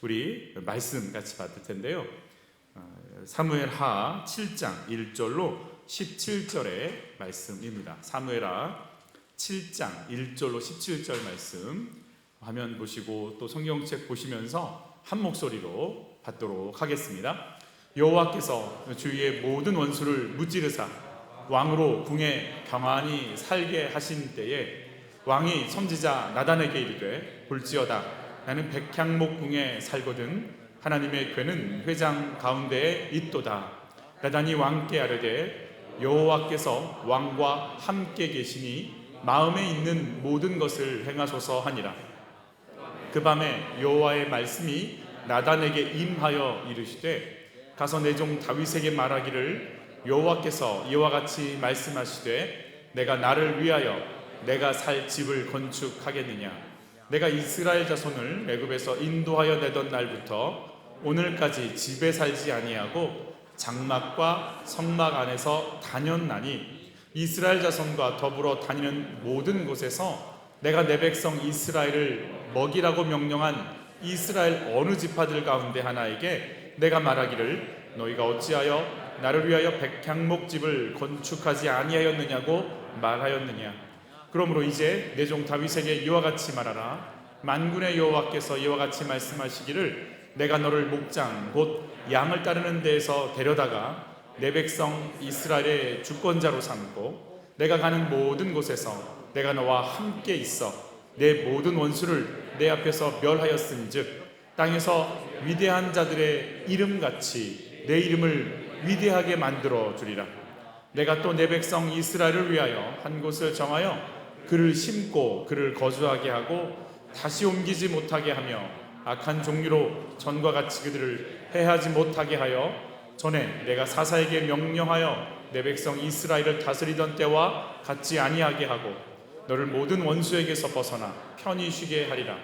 우리 말씀 같이 받을 텐데요. 사무엘하 7장 1절로 17절의 말씀입니다. 사무엘하 7장 1절로 17절 말씀 화면 보시고 또 성경책 보시면서 한 목소리로 받도록 하겠습니다. 여호와께서 주위의 모든 원수를 무찌르사 왕으로 궁에 평안히 살게 하신 때에 왕이 선지자 나단에게 이르되 볼지어다 나는 백향목 궁에 살거든 하나님의 궤는 회장 가운데에 있도다. 나단이 왕께 아뢰되 여호와께서 왕과 함께 계시니 마음에 있는 모든 것을 행하소서 하니라. 그 밤에 여호와의 말씀이 나단에게 임하여 이르시되 가서 내 종 다윗에게 말하기를 여호와께서 이와 같이 말씀하시되 내가 나를 위하여 내가 살 집을 건축하겠느냐. 내가 이스라엘 자손을 애굽에서 인도하여 내던 날부터 오늘까지 집에 살지 아니하고 장막과 성막 안에서 다녔나니 이스라엘 자손과 더불어 다니는 모든 곳에서 내가 내 백성 이스라엘을 먹이라고 명령한 이스라엘 어느 지파들 가운데 하나에게 내가 말하기를 너희가 어찌하여 나를 위하여 백향목집을 건축하지 아니하였느냐고 말하였느냐. 그러므로 이제 내 종 다윗에게 이와 같이 말하라. 만군의 여호와께서 이와 같이 말씀하시기를 내가 너를 목장 곧 양을 따르는 데에서 데려다가 내 백성 이스라엘의 주권자로 삼고 내가 가는 모든 곳에서 내가 너와 함께 있어 내 모든 원수를 내 앞에서 멸하였은즉 땅에서 위대한 자들의 이름같이 내 이름을 위대하게 만들어 주리라. 내가 또 내 백성 이스라엘을 위하여 한 곳을 정하여 그를 심고 그를 거주하게 하고 다시 옮기지 못하게 하며 악한 종류로 전과 같이 그들을 해하지 못하게 하여 전에 내가 사사에게 명령하여 내 백성 이스라엘을 다스리던 때와 같지 아니하게 하고 너를 모든 원수에게서 벗어나 편히 쉬게 하리라.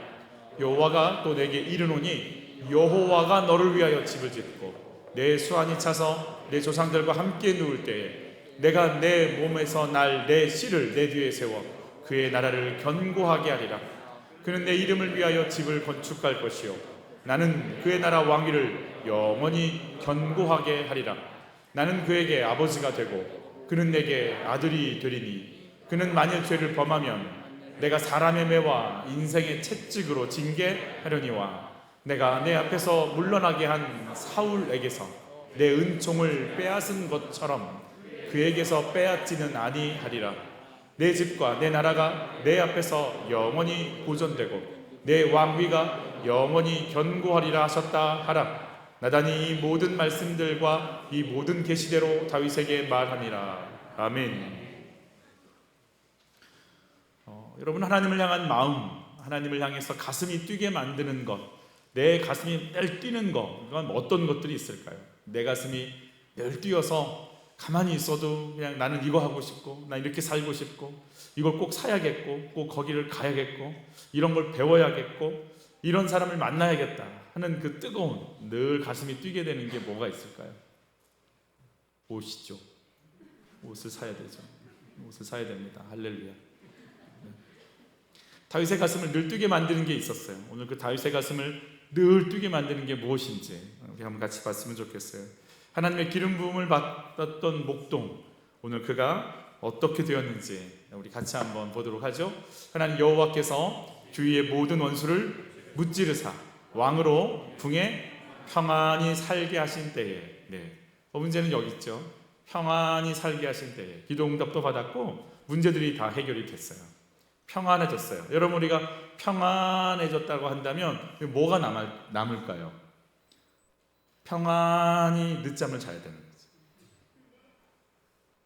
여호와가 또 내게 이르노니 여호와가 너를 위하여 집을 짓고 내 수완이 차서 내 조상들과 함께 누울 때에 내가 내 몸에서 날 내 씨를 내 뒤에 세워 그의 나라를 견고하게 하리라. 그는 내 이름을 위하여 집을 건축할 것이요 나는 그의 나라 왕위를 영원히 견고하게 하리라. 나는 그에게 아버지가 되고 그는 내게 아들이 되리니 그는 만일 죄를 범하면 내가 사람의 매와 인생의 채찍으로 징계하려니와 내가 내 앞에서 물러나게 한 사울에게서 내 은총을 빼앗은 것처럼 그에게서 빼앗지는 아니하리라. 내 집과 내 나라가 내 앞에서 영원히 보존되고 내 왕위가 영원히 견고하리라 하셨다 하라. 나단이 이 모든 말씀들과 이 모든 계시대로 다윗에게 말하니라. 아멘. 여러분, 하나님을 향한 마음, 하나님을 향해서 가슴이 뛰게 만드는 것, 내 가슴이 늘 뛰는 것, 이건 어떤 것들이 있을까요? 내 가슴이 늘 뛰어서 가만히 있어도 그냥 나는 이거 하고 싶고 나 이렇게 살고 싶고 이걸 꼭 사야겠고 꼭 거기를 가야겠고 이런 걸 배워야겠고 이런 사람을 만나야겠다 하는 그 뜨거운 늘 가슴이 뛰게 되는 게 뭐가 있을까요? 옷이죠. 옷을 사야 되죠. 옷을 사야 됩니다. 할렐루야. 다윗의 가슴을 늘 뛰게 만드는 게 있었어요. 오늘 그 다윗의 가슴을 늘 뛰게 만드는 게 무엇인지 우리 한번 같이 봤으면 좋겠어요. 하나님의 기름 부음을 받았던 목동, 오늘 그가 어떻게 되었는지 우리 같이 한번 보도록 하죠. 하나님 여호와께서 주위의 모든 원수를 무찌르사 왕으로 궁에 평안히 살게 하신 때에, 문제는 여기 있죠. 평안히 살게 하신 때에 기도 응답도 받았고 문제들이 다 해결이 됐어요. 평안해졌어요. 여러분, 우리가 평안해졌다고 한다면 뭐가 남을까요? 평안히 늦잠을 자야 되는 거죠.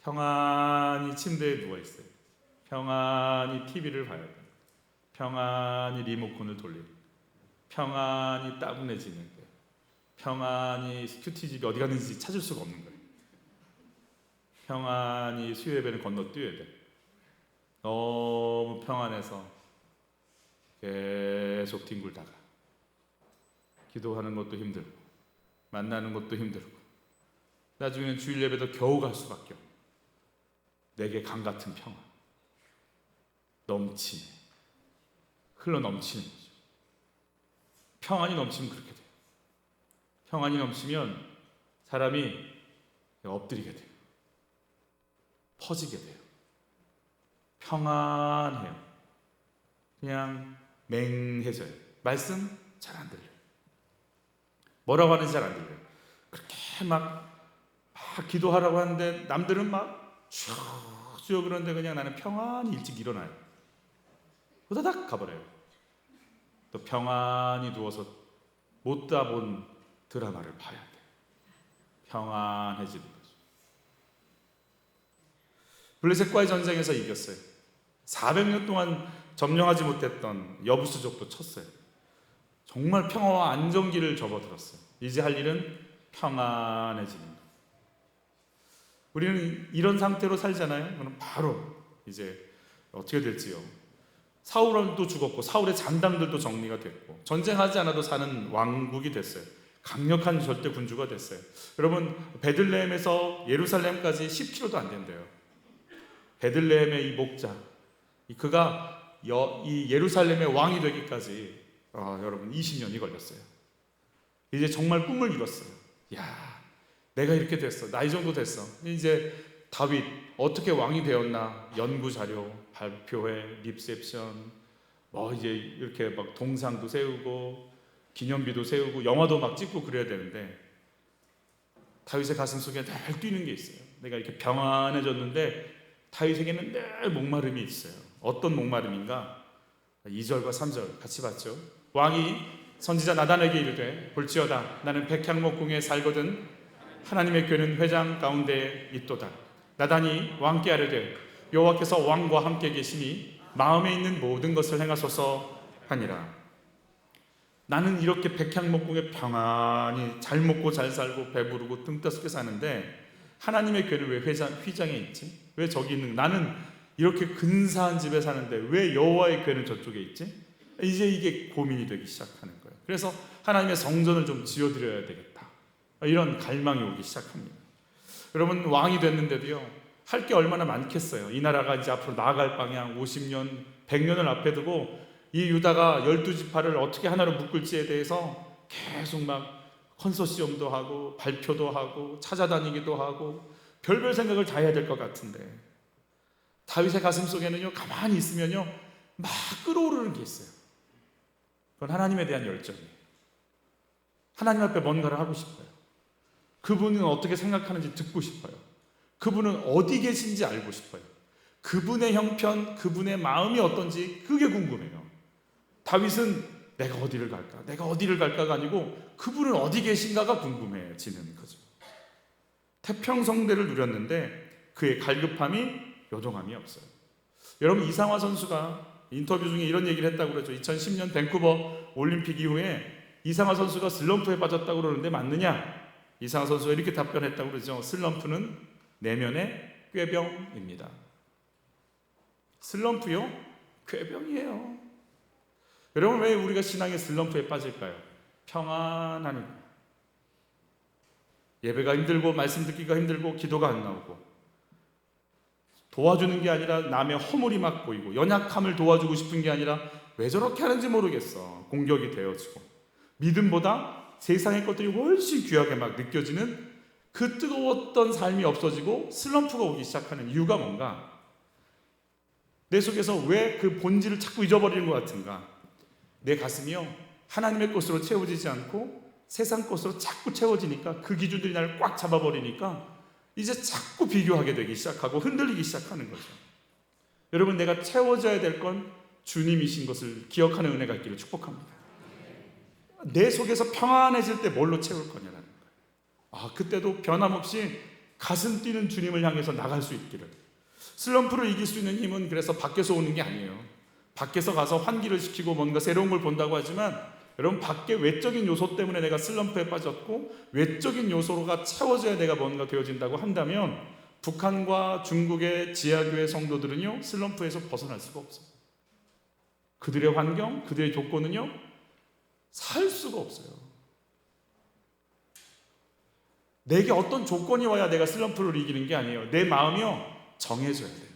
평안히 침대에 누워있어요. 평안히 TV를 봐야 돼요. 평안히 리모컨을 돌리고 평안히 따분해지는 거예요. 평안히 큐티집이 어디 갔는지 찾을 수가 없는 거예요. 평안히 수요예배를 건너뛰어야 돼요. 너무 평안해서 계속 뒹굴다가 기도하는 것도 힘들고 만나는 것도 힘들고 나중에는 주일 예배도 겨우 갈 수밖에 없고 내게 강 같은 평안 넘치네 흘러 넘치는 거죠. 평안이 넘치면 그렇게 돼요. 평안이 넘치면 사람이 엎드리게 돼요. 퍼지게 돼요. 평안해요. 그냥 맹해져요. 말씀 잘 안 들려요. 뭐라고 하는지 잘 안 들려요. 그렇게 막 기도하라고 하는데 남들은 막 쭉 그런데 그냥 나는 평안히 일찍 일어나요. 후다닥 가버려요. 또 평안히 누워서 못다 본 드라마를 봐야 돼요. 평안해지는 거죠. 블레셋과의 전쟁에서 이겼어요. 400년 동안 점령하지 못했던 여부수족도 쳤어요. 정말 평화와 안정기를 접어들었어요. 이제 할 일은 평안해지는 거예요. 우리는 이런 상태로 살잖아요. 그럼 바로 이제 어떻게 될지요. 사울은 또 죽었고 사울의 잔당들도 정리가 됐고 전쟁하지 않아도 사는 왕국이 됐어요. 강력한 절대 군주가 됐어요. 여러분 베들레헴에서 예루살렘까지 10km도 안 된대요. 베들레헴의 이 목자, 그가 이 예루살렘의 왕이 되기까지 여러분 20년이 걸렸어요. 이제 정말 꿈을 이뤘어요. 야, 내가 이렇게 됐어. 나 이 정도 됐어. 이제 다윗 어떻게 왕이 되었나 연구 자료, 발표회, 리셉션, 이제 이렇게 막 동상도 세우고 기념비도 세우고 영화도 막 찍고 그래야 되는데 다윗의 가슴 속에 늘 뛰는 게 있어요. 내가 이렇게 평안해졌는데 다윗에게는 늘 목마름이 있어요. 어떤 목마름인가? 2절과 3절 같이 봤죠. 왕이 선지자 나단에게 이르되 볼지어다 나는 백향목궁에 살거든 하나님의 궤는 회장 가운데에 있도다. 나단이 왕께 아뢰되 여호와께서 왕과 함께 계시니 마음에 있는 모든 것을 행하소서 하니라. 나는 이렇게 백향목궁에 평안히 잘 먹고 잘 살고 배부르고 등 따숩게 사는데 하나님의 궤는 왜 휘장에 있지? 왜 저기 있는 나는 이렇게 근사한 집에 사는데 왜 여호와의 궤는 저쪽에 있지? 이제 이게 고민이 되기 시작하는 거예요. 그래서 하나님의 성전을 좀 지어드려야 되겠다. 이런 갈망이 오기 시작합니다. 여러분 왕이 됐는데도요. 할 게 얼마나 많겠어요. 이 나라가 이제 앞으로 나아갈 방향 50년, 100년을 앞에 두고 이 유다가 12지파를 어떻게 하나로 묶을지에 대해서 계속 막 컨소시엄도 하고 발표도 하고 찾아다니기도 하고 별별 생각을 다 해야 될 것 같은데 다윗의 가슴 속에는요 가만히 있으면요 막 끓어오르는 게 있어요. 그건 하나님에 대한 열정이에요. 하나님 앞에 뭔가를 하고 싶어요. 그분은 어떻게 생각하는지 듣고 싶어요. 그분은 어디 계신지 알고 싶어요. 그분의 형편, 그분의 마음이 어떤지 그게 궁금해요. 다윗은 내가 어디를 갈까? 내가 어디를 갈까가 아니고 그분은 어디 계신가가 궁금해지는 거죠. 태평성대를 누렸는데 그의 갈급함이 요동함이 없어요. 여러분 이상화 선수가 인터뷰 중에 이런 얘기를 했다고 그러죠. 2010년 밴쿠버 올림픽 이후에 이상화 선수가 슬럼프에 빠졌다고 그러는데 맞느냐? 이상화 선수가 이렇게 답변했다고 그러죠. 슬럼프는 내면의 꾀병입니다. 슬럼프요? 꾀병이에요. 여러분 왜 우리가 신앙의 슬럼프에 빠질까요? 평안하니까. 예배가 힘들고 말씀 듣기가 힘들고 기도가 안 나오고 도와주는 게 아니라 남의 허물이 막 보이고 연약함을 도와주고 싶은 게 아니라 왜 저렇게 하는지 모르겠어. 공격이 되어지고 믿음보다 세상의 것들이 훨씬 귀하게 막 느껴지는 그 뜨거웠던 삶이 없어지고 슬럼프가 오기 시작하는 이유가 뭔가? 내 속에서 왜 그 본질을 자꾸 잊어버리는 것 같은가? 내 가슴이요 하나님의 것으로 채워지지 않고 세상 것으로 자꾸 채워지니까 그 기준들이 나를 꽉 잡아버리니까 이제 자꾸 비교하게 되기 시작하고 흔들리기 시작하는 거죠. 여러분 내가 채워져야 될 건 주님이신 것을 기억하는 은혜가 있기를 축복합니다. 내 속에서 평안해질 때 뭘로 채울 거냐라는 거예요. 그때도 변함없이 가슴 뛰는 주님을 향해서 나갈 수 있기를. 슬럼프를 이길 수 있는 힘은 그래서 밖에서 오는 게 아니에요. 밖에서 가서 환기를 시키고 뭔가 새로운 걸 본다고 하지만 여러분 밖에 외적인 요소 때문에 내가 슬럼프에 빠졌고 외적인 요소가 채워져야 내가 뭔가 되어진다고 한다면 북한과 중국의 지하교회 성도들은요 슬럼프에서 벗어날 수가 없어요. 그들의 환경, 그들의 조건은요 살 수가 없어요. 내게 어떤 조건이 와야 내가 슬럼프를 이기는 게 아니에요. 내 마음이요 정해져야 돼요.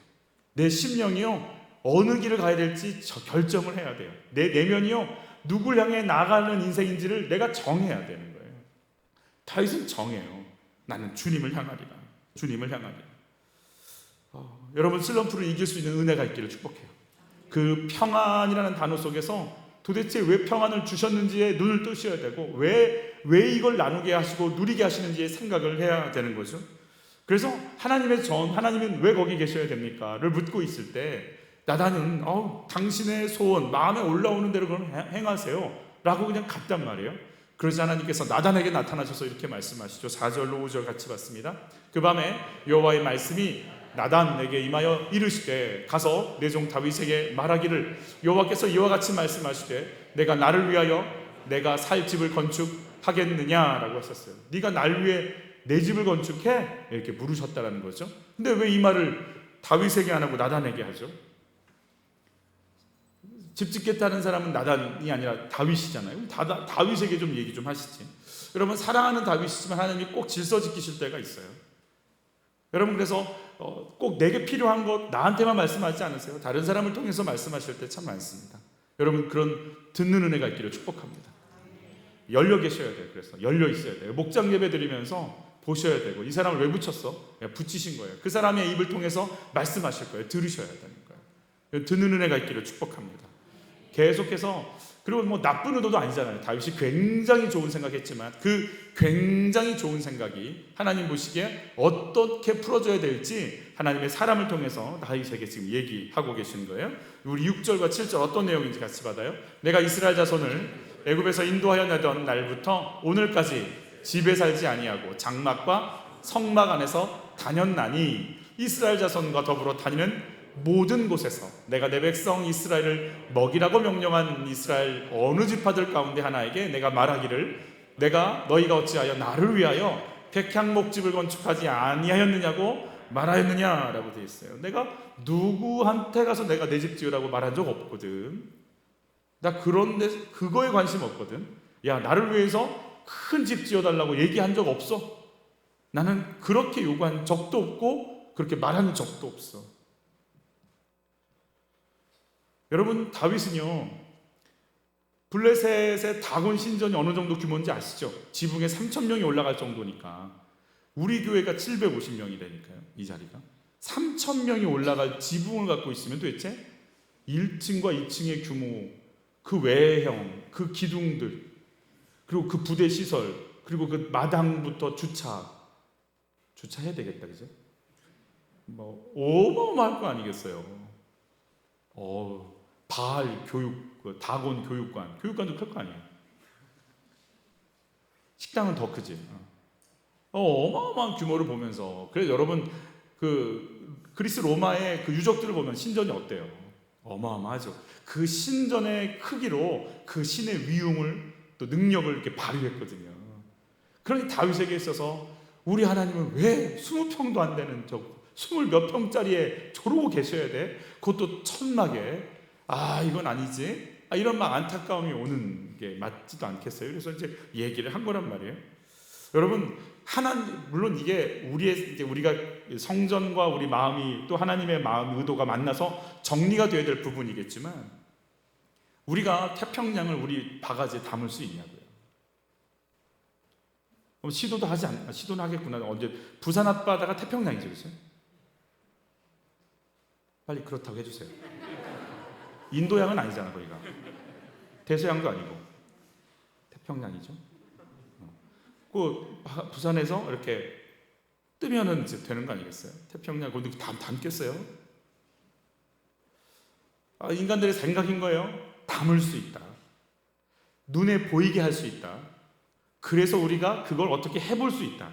내 심령이요 어느 길을 가야 될지 결정을 해야 돼요. 내 내면이요 누굴 향해 나가는 인생인지를 내가 정해야 되는 거예요. 다윗은 정해요. 나는 주님을 향하리라. 주님을 향하리라. 여러분 슬럼프를 이길 수 있는 은혜가 있기를 축복해요. 그 평안이라는 단어 속에서 도대체 왜 평안을 주셨는지에 눈을 뜨셔야 되고 왜 이걸 나누게 하시고 누리게 하시는지에 생각을 해야 되는 거죠. 그래서 하나님은 왜 거기 계셔야 됩니까? 를 묻고 있을 때 나단은 당신의 소원 마음에 올라오는 대로 그럼 행하세요 라고 그냥 갔단 말이에요. 그러자 하나님께서 나단에게 나타나셔서 이렇게 말씀하시죠. 4절로 5절 같이 봤습니다. 그 밤에 여호와의 말씀이 나단에게 임하여 이르시되 가서 내 종 다윗에게 말하기를 여호와께서 이와 같이 말씀하시되 내가 나를 위하여 내가 살 집을 건축하겠느냐라고 하셨어요. 네가 날 위해 내 집을 건축해? 이렇게 물으셨다라는 거죠. 근데 왜 이 말을 다윗에게 안 하고 나단에게 하죠? 집 짓겠다는 사람은 나단이 아니라 다윗이잖아요. 다윗에게 좀 얘기 좀 하시지. 여러분 사랑하는 다윗이지만 하나님이 꼭 질서 지키실 때가 있어요. 여러분 그래서 꼭 내게 필요한 것 나한테만 말씀하지 않으세요. 다른 사람을 통해서 말씀하실 때 참 많습니다. 여러분 그런 듣는 은혜가 있기를 축복합니다. 열려 계셔야 돼요. 그래서 열려 있어야 돼요. 목장 예배 드리면서 보셔야 되고 이 사람을 왜 붙였어? 붙이신 거예요. 그 사람의 입을 통해서 말씀하실 거예요. 들으셔야 되는 거예요. 듣는 은혜가 있기를 축복합니다. 계속해서 그리고 나쁜 의도도 아니잖아요. 다윗이 굉장히 좋은 생각했지만 그 굉장히 좋은 생각이 하나님 보시기에 어떻게 풀어져야 될지 하나님의 사람을 통해서 다윗에게 지금 얘기하고 계시는 거예요. 우리 6절과 7절 어떤 내용인지 같이 받아요. 내가 이스라엘 자손을 애굽에서 인도하여 내던 날부터 오늘까지 집에 살지 아니하고 장막과 성막 안에서 다녔나니 이스라엘 자손과 더불어 다니는 모든 곳에서 내가 내 백성 이스라엘을 먹이라고 명령한 이스라엘 어느 지파들 가운데 하나에게 내가 말하기를 내가 너희가 어찌하여 나를 위하여 백향목집을 건축하지 아니하였느냐고 말하였느냐라고 되어 있어요. 내가 누구한테 가서 내가 내 집 지으라고 말한 적 없거든. 나 그런데 그거에 관심 없거든. 야 나를 위해서 큰 집 지어달라고 얘기한 적 없어. 나는 그렇게 요구한 적도 없고 그렇게 말한 적도 없어. 여러분 다윗은요 블레셋의 다곤 신전이 어느 정도 규모인지 아시죠? 지붕에 3,000명이 올라갈 정도니까 우리 교회가 750명이라니까요. 이 자리가 3,000명이 올라갈 지붕을 갖고 있으면 도대체 1층과 2층의 규모, 그 외형, 그 기둥들, 그리고 그 부대 시설, 그리고 그 마당부터 주차해야 되겠다, 그죠? 어마어마할 거 아니겠어요. 바알 교육, 다곤 교육관도 클 거 아니에요. 식당은 더 크지. 어마어마한 규모를 보면서 그래서 여러분 그 그리스 로마의 그 유적들을 보면 신전이 어때요? 어마어마하죠. 그 신전의 크기로 그 신의 위용을 또 능력을 이렇게 발휘했거든요. 그러니 다윗에게 있어서 우리 하나님은 왜 20평도 안 되는 20몇 평짜리에 저러고 계셔야 돼? 그것도 천막에. 이건 아니지. 이런 막 안타까움이 오는 게 맞지도 않겠어요. 그래서 이제 얘기를 한 거란 말이에요. 여러분 물론 이게 우리가 성전과 우리 마음이 또 하나님의 마음 의도가 만나서 정리가 되어야 될 부분이겠지만 우리가 태평양을 우리 바가지에 담을 수 있냐고요. 시도는 하겠구나. 언제 부산 앞바다가 태평양이죠, 그렇죠? 빨리 그렇다고 해주세요. 인도양은 아니잖아, 거기가. 대서양도 아니고 태평양이죠. 그 부산에서 이렇게 뜨면은 이제 되는 거 아니겠어요? 태평양 거기 담겠어요? 인간들의 생각인 거예요. 담을 수 있다. 눈에 보이게 할 수 있다. 그래서 우리가 그걸 어떻게 해볼 수 있다.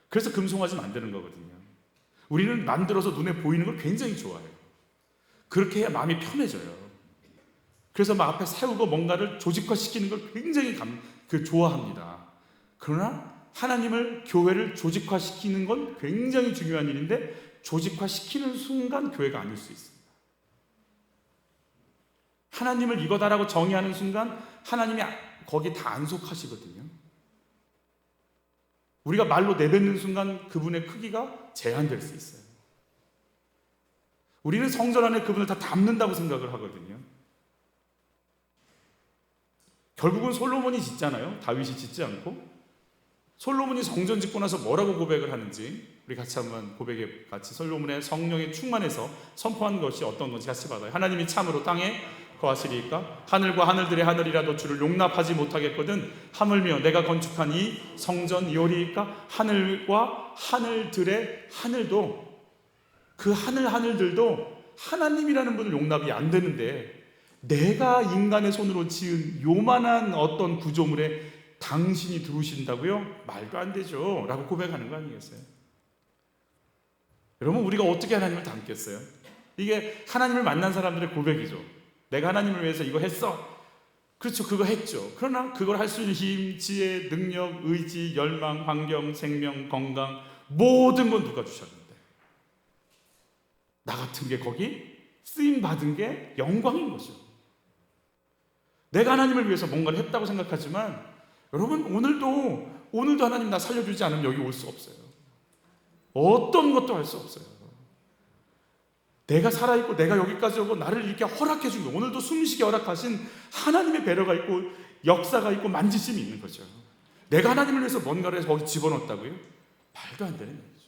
그래서 금송아지 만드는 거거든요. 우리는 만들어서 눈에 보이는 걸 굉장히 좋아해요. 그렇게 해야 마음이 편해져요. 그래서 막 앞에 세우고 뭔가를 조직화시키는 걸 굉장히 좋아합니다. 그러나 하나님을 교회를 조직화시키는 건 굉장히 중요한 일인데 조직화시키는 순간 교회가 아닐 수 있습니다. 하나님을 이거다라고 정의하는 순간 하나님이 거기 다 안속하시거든요. 우리가 말로 내뱉는 순간 그분의 크기가 제한될 수 있어요. 우리는 성전 안에 그분을 다 담는다고 생각을 하거든요. 결국은 솔로몬이 짓잖아요. 다윗이 짓지 않고. 솔로몬이 성전 짓고 나서 뭐라고 고백을 하는지 우리 같이 한번 고백에 같이 솔로몬의 성령에 충만해서 선포한 것이 어떤 건지 같이 받아요. 하나님이 참으로 땅에 거하시리이까? 하늘과 하늘들의 하늘이라도 주를 용납하지 못하겠거든 하물며 내가 건축한 이 성전이오리이까? 하늘과 하늘들의 하늘도, 그 하늘들도 하나님이라는 분을 용납이 안 되는데 내가 인간의 손으로 지은 요만한 어떤 구조물에 당신이 들어오신다고요? 말도 안 되죠 라고 고백하는 거 아니겠어요? 여러분, 우리가 어떻게 하나님을 닮겠어요? 이게 하나님을 만난 사람들의 고백이죠. 내가 하나님을 위해서 이거 했어. 그렇죠, 그거 했죠. 그러나 그걸 할 수 있는 힘, 지혜, 능력, 의지, 열망, 환경, 생명, 건강, 모든 건 누가 주셨는데 나 같은 게 거기 쓰임받은 게 영광인 거죠. 내가 하나님을 위해서 뭔가를 했다고 생각하지만 여러분, 오늘도 하나님 나 살려주지 않으면 여기 올 수 없어요. 어떤 것도 할 수 없어요. 내가 살아있고 내가 여기까지 오고 나를 이렇게 허락해 준 거, 오늘도 숨쉬게 허락하신 하나님의 배려가 있고 역사가 있고 만지심이 있는 거죠. 내가 하나님을 위해서 뭔가를 거기 집어넣었다고요? 말도 안 되는 거죠.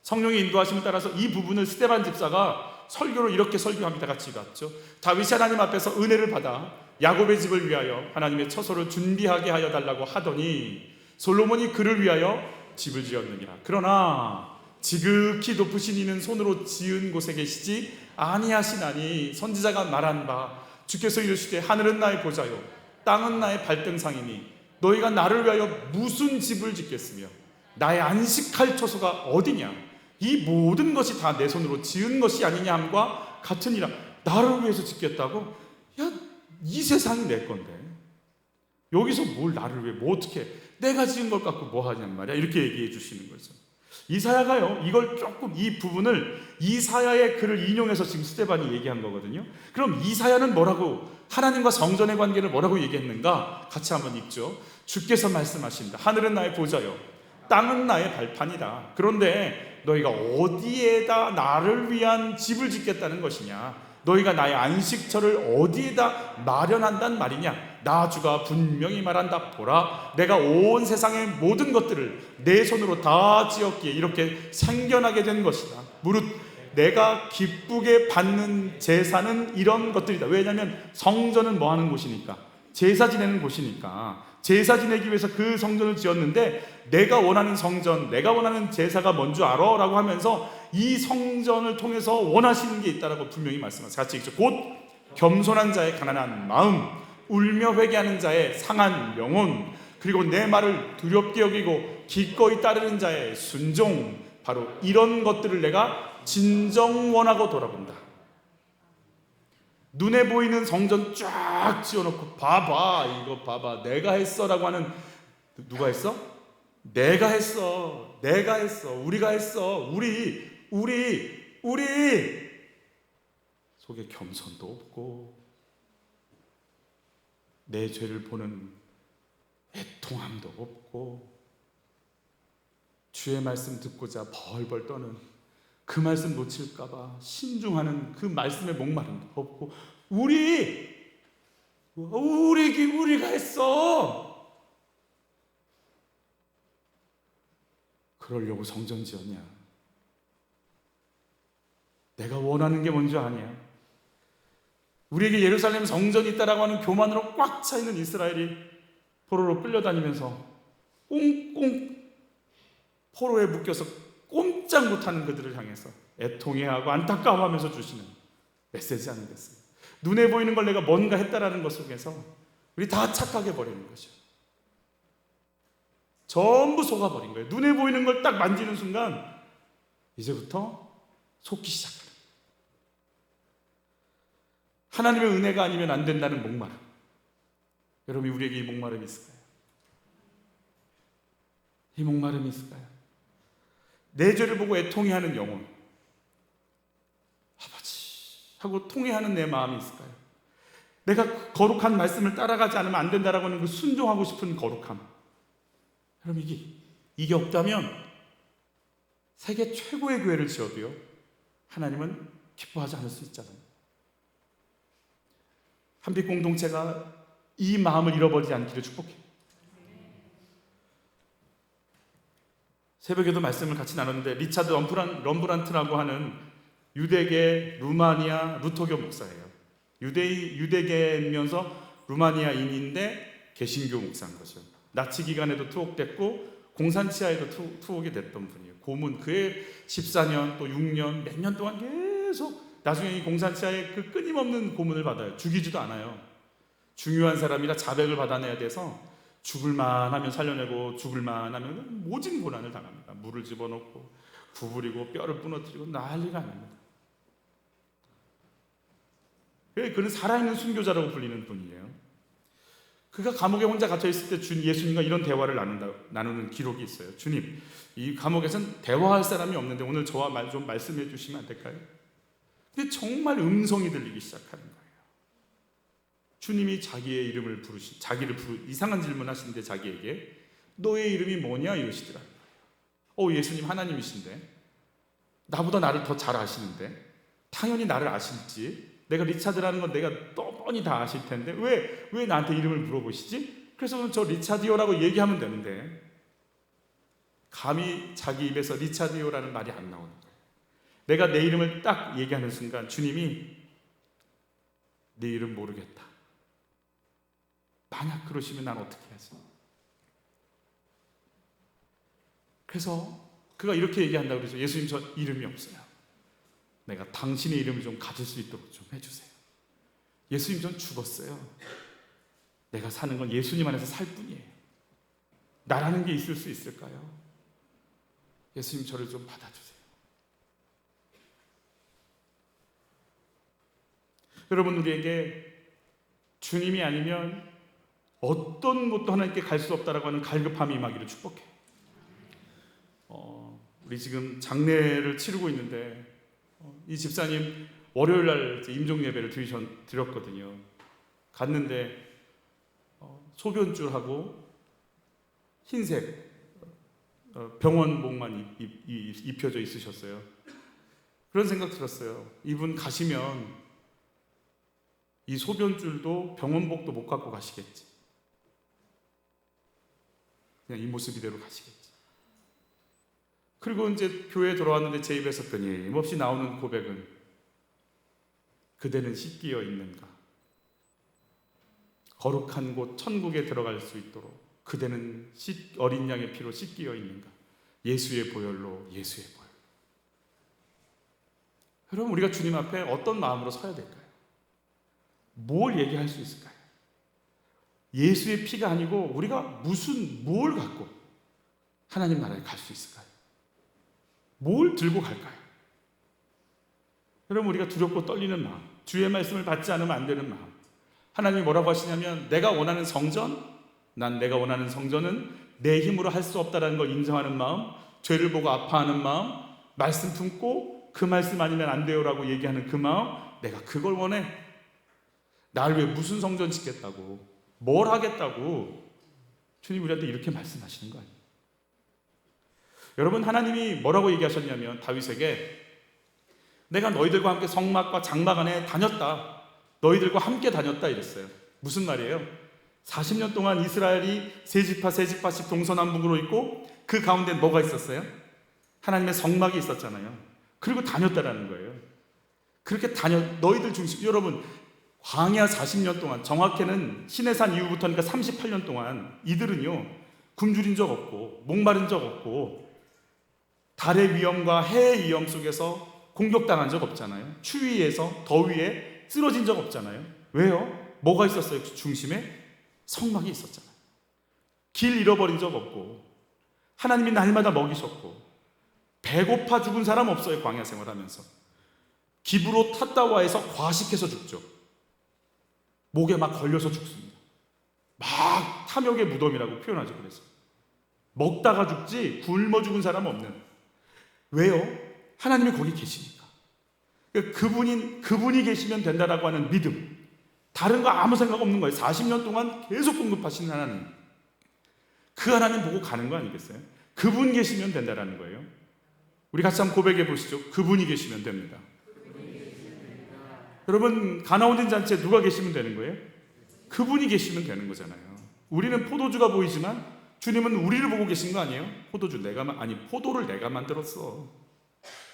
성령의 인도하심에 따라서 이 부분을 스데반 집사가 설교로 이렇게 설교합니다. 같이 봤죠. 다윗이 하나님 앞에서 은혜를 받아 야곱의 집을 위하여 하나님의 처소를 준비하게 하여 달라고 하더니 솔로몬이 그를 위하여 집을 지었느니라. 그러나 지극히 높으신 이는 손으로 지은 곳에 계시지 아니하시나니 선지자가 말한 바 주께서 이르시되 하늘은 나의 보좌요 땅은 나의 발등상이니 너희가 나를 위하여 무슨 집을 짓겠으며 나의 안식할 처소가 어디냐? 이 모든 것이 다 내 손으로 지은 것이 아니냐 함과 같으니라. 나를 위해서 짓겠다고? 야, 이 세상이 내 건데 여기서 뭘 나를 위해 뭐 어떻게 내가 지은 것 갖고 뭐 하냔 말이야. 이렇게 얘기해 주시는 거죠. 이사야가요, 이걸 조금 이 부분을 이사야의 글을 인용해서 지금 스데반이 얘기한 거거든요. 그럼 이사야는 뭐라고, 하나님과 성전의 관계를 뭐라고 얘기했는가? 같이 한번 읽죠. 주께서 말씀하신다. 하늘은 나의 보좌요 땅은 나의 발판이다. 그런데 너희가 어디에다 나를 위한 집을 짓겠다는 것이냐? 너희가 나의 안식처를 어디에다 마련한단 말이냐? 나 주가 분명히 말한다. 보라, 내가 온 세상의 모든 것들을 내 손으로 다 지었기에 이렇게 생겨나게 된 것이다. 무릇 내가 기쁘게 받는 제사는 이런 것들이다. 왜냐하면 성전은 뭐 하는 곳이니까? 제사 지내는 곳이니까. 제사 지내기 위해서 그 성전을 지었는데 내가 원하는 성전, 내가 원하는 제사가 뭔 줄 알아? 라고 하면서 이 성전을 통해서 원하시는 게 있다라고 분명히 말씀하세요. 같이 읽죠. 곧 겸손한 자의 가난한 마음, 울며 회개하는 자의 상한 영혼, 그리고 내 말을 두렵게 여기고 기꺼이 따르는 자의 순종, 바로 이런 것들을 내가 진정 원하고 돌아본다. 눈에 보이는 성전 쫙 지어놓고 봐봐, 이거 봐봐, 내가 했어 라고 하는, 누가 했어? 내가 했어, 내가 했어, 우리가 했어, 우리 속에 겸손도 없고 내 죄를 보는 애통함도 없고 주의 말씀 듣고자 벌벌 떠는, 그 말씀 놓칠까봐 신중하는 그 말씀에 목마름도 없고 우리가 했어. 그러려고 성전 지었냐? 내가 원하는 게 뭔지 아냐? 우리에게 예루살렘 성전이 있다라고 하는 교만으로 꽉 차있는 이스라엘이 포로로 끌려다니면서 꽁꽁 포로에 묶여서 꼼짝 못하는 그들을 향해서 애통해하고 안타까워하면서 주시는 메시지 아니겠어요? 눈에 보이는 걸 내가 뭔가 했다라는 것 속에서 우리 다 착각해 버리는 거죠. 전부 속아버린 거예요. 눈에 보이는 걸 딱 만지는 순간 이제부터 속기 시작해요. 하나님의 은혜가 아니면 안 된다는 목마름. 여러분, 우리에게 이 목마름이 있을까요? 이 목마름이 있을까요? 내 죄를 보고 애통해하는 영혼, 아버지 하고 통회하는 내 마음이 있을까요? 내가 거룩한 말씀을 따라가지 않으면 안 된다라고 하는 그 순종하고 싶은 거룩함. 여러분, 이게 없다면 세계 최고의 교회를 지어도요, 하나님은 기뻐하지 않을 수 있잖아요. 한빛 공동체가 이 마음을 잃어버리지 않기를 축복해요. 새벽에도 말씀을 같이 나눴는데 리차드 럼브란트라고 하는 유대계 루마니아 루터교 목사예요. 유대계이면서 루마니아인인데 개신교 목사인 거죠. 나치 기간에도 투옥됐고 공산치하에도 투옥이 됐던 분이에요. 고문 그의 14년 또 6년 몇 년 동안 계속 나중에 이 공산치하에 그 끊임없는 고문을 받아요. 죽이지도 않아요. 중요한 사람이라 자백을 받아내야 돼서 죽을만 하면 살려내고 죽을만 하면 모진 고난을 당합니다. 물을 집어넣고 구부리고 뼈를 부러뜨리고 난리가 아닙니다. 그는 살아있는 순교자라고 불리는 분이에요. 그가 감옥에 혼자 갇혀있을 때 예수님과 이런 대화를 나누는 기록이 있어요. 주님, 이 감옥에선 대화할 사람이 없는데 오늘 저와 좀 말씀해 주시면 안 될까요? 근데 정말 음성이 들리기 시작하는 거예요. 주님이 자기의 이름을 이상한 질문 하시는데 자기에게 너의 이름이 뭐냐 이러시더라고요. 예수님 하나님이신데 나보다 나를 더 잘 아시는데 당연히 나를 아실지 내가 리차드라는 건 내가 뻔히 다 아실 텐데 왜 나한테 이름을 물어보시지? 그래서 저 리차드요라고 얘기하면 되는데 감히 자기 입에서 리차드요라는 말이 안 나오는 거예요. 내가 내 이름을 딱 얘기하는 순간 주님이 내 이름 모르겠다. 만약 그러시면 난 어떻게 하지? 그래서 그가 이렇게 얘기한다고 그러죠. 예수님 저 이름이 없어요. 내가 당신의 이름을 좀 가질 수 있도록 좀 해주세요. 예수님 전 죽었어요. 내가 사는 건 예수님 안에서 살 뿐이에요. 나라는 게 있을 수 있을까요? 예수님 저를 좀 받아주세요. 여러분 우리에게 주님이 아니면 어떤 것도 하나님께 갈 수 없다라고 하는 갈급함이 임하기를 축복해요. 우리 지금 장례를 치르고 있는데 이 집사님 월요일 날 임종 예배를 드렸거든요. 갔는데 소변줄하고 흰색 병원복만 입혀져 있으셨어요. 그런 생각 들었어요. 이분 가시면 이 소변줄도 병원복도 못 갖고 가시겠지. 그냥 이 모습 이대로 가시겠지. 그리고 이제 교회에 돌아왔는데 제 입에서 끊임없이 나오는 고백은 그대는 씻기어 있는가? 거룩한 곳 천국에 들어갈 수 있도록 그대는 어린 양의 피로 씻기어 있는가? 예수의 보혈로 예수의 보혈. 여러분 우리가 주님 앞에 어떤 마음으로 서야 될까요? 뭘 얘기할 수 있을까요? 예수의 피가 아니고 우리가 뭘 갖고 하나님 나라에 갈 수 있을까요? 뭘 들고 갈까요? 여러분 우리가 두렵고 떨리는 마음, 주의 말씀을 받지 않으면 안 되는 마음. 하나님이 뭐라고 하시냐면 내가 원하는 성전은 내 힘으로 할 수 없다는 걸 인정하는 마음, 죄를 보고 아파하는 마음, 말씀 품고 그 말씀 아니면 안 돼요라고 얘기하는 그 마음, 내가 그걸 원해. 나를 왜 무슨 성전 짓겠다고, 뭘 하겠다고 주님 우리한테 이렇게 말씀하시는 거 아니에요? 여러분 하나님이 뭐라고 얘기하셨냐면 다윗에게 내가 너희들과 함께 성막과 장막 안에 다녔다. 너희들과 함께 다녔다 이랬어요. 무슨 말이에요? 40년 동안 이스라엘이 세 지파씩 동서남북으로 있고 그 가운데 뭐가 있었어요? 하나님의 성막이 있었잖아요. 그리고 다녔다라는 거예요. 그렇게 너희들 중심. 여러분 광야 40년 동안, 정확히는 시내산 이후부터니까 38년 동안 이들은요 굶주린 적 없고 목마른 적 없고 달의 위험과 해의 위험 속에서 공격당한 적 없잖아요. 추위에서 더위에 쓰러진 적 없잖아요. 왜요? 뭐가 있었어요? 그 중심에 성막이 있었잖아요. 길 잃어버린 적 없고 하나님이 날마다 먹이셨고 배고파 죽은 사람 없어요. 광야 생활하면서 기브로 탔다와에서 과식해서 죽죠. 목에 막 걸려서 죽습니다. 막 탐욕의 무덤이라고 표현하죠. 그래서 먹다가 죽지 굶어 죽은 사람 없는. 왜요? 하나님이 거기 계시니까. 그분이 계시면 된다라고 하는 믿음. 다른 거 아무 생각 없는 거예요. 40년 동안 계속 공급하시는 하나님. 그 하나님 보고 가는 거 아니겠어요? 그분 계시면 된다라는 거예요. 우리 같이 한번 고백해 보시죠. 그분이 계시면 됩니다. 여러분 가나오된 잔치에 누가 계시면 되는 거예요? 그분이 계시면 되는 거잖아요. 우리는 포도주가 보이지만 주님은 우리를 보고 계신 거 아니에요? 포도를 내가 만들었어.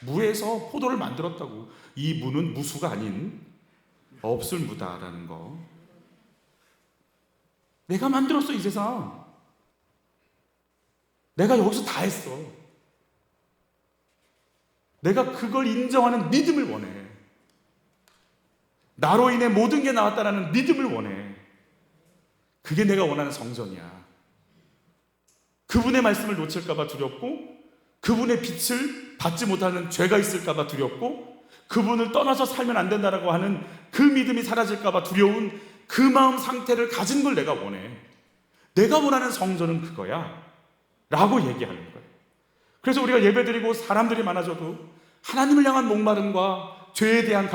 무에서 포도를 만들었다고. 이 무는 무수가 아닌 없을 무다라는 거. 내가 만들었어, 이 세상. 내가 여기서 다 했어. 내가 그걸 인정하는 믿음을 원해. 나로 인해 모든 게 나왔다라는 믿음을 원해. 그게 내가 원하는 성전이야. 그분의 말씀을 놓칠까봐 두렵고, 그분의 빛을 받지 못하는 죄가 있을까봐 두렵고, 그분을 떠나서 살면 안 된다라고 하는 그 믿음이 사라질까봐 두려운 그 마음 상태를 가진 걸 내가 원해. 내가 원하는 성전은 그거야 라고 얘기하는 거예요. 그래서 우리가 예배드리고 사람들이 많아져도 하나님을 향한 목마름과 죄에 대한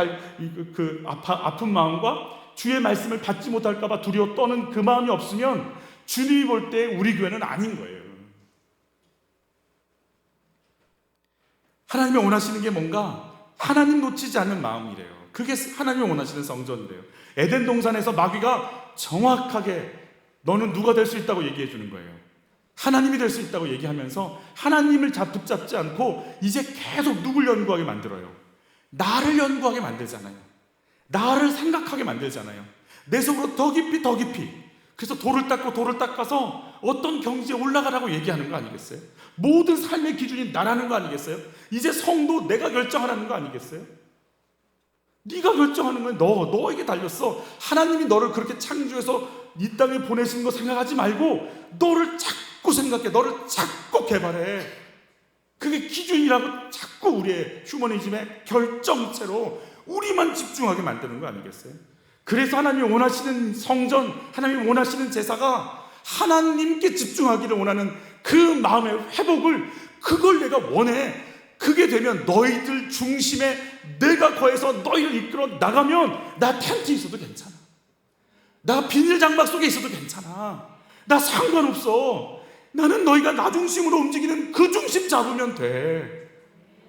아픈 마음과 주의 말씀을 받지 못할까봐 두려워 떠는 그 마음이 없으면 주님이 볼 때 우리 교회는 아닌 거예요. 하나님이 원하시는 게 뭔가 하나님 놓치지 않는 마음이래요. 그게 하나님이 원하시는 성전이래요. 에덴 동산에서 마귀가 정확하게 너는 누가 될 수 있다고 얘기해 주는 거예요. 하나님이 될 수 있다고 얘기하면서 하나님을 붙잡지 않고 이제 계속 누굴 연구하게 만들어요. 나를 연구하게 만들잖아요. 나를 생각하게 만들잖아요. 내 속으로 더 깊이 더 깊이. 그래서 돌을 닦아서 어떤 경지에 올라가라고 얘기하는 거 아니겠어요? 모든 삶의 기준이 나라는 거 아니겠어요? 이제 성도 내가 결정하라는 거 아니겠어요? 네가 결정하는 건 너에게 달렸어. 하나님이 너를 그렇게 창조해서 이 땅에 보내신 거 생각하지 말고 너를 자꾸 생각해. 너를 자꾸 개발해. 그게 기준이라고 자꾸 우리의 휴머니즘의 결정체로 우리만 집중하게 만드는 거 아니겠어요? 그래서 하나님이 원하시는 성전, 하나님이 원하시는 제사가 하나님께 집중하기를 원하는 그 마음의 회복을, 그걸 내가 원해. 그게 되면 너희들 중심에 내가 거해서 너희를 이끌어 나가면 나 텐트 있어도 괜찮아. 나 비닐 장막 속에 있어도 괜찮아. 나 상관없어. 나는 너희가 나 중심으로 움직이는 그 중심 잡으면 돼.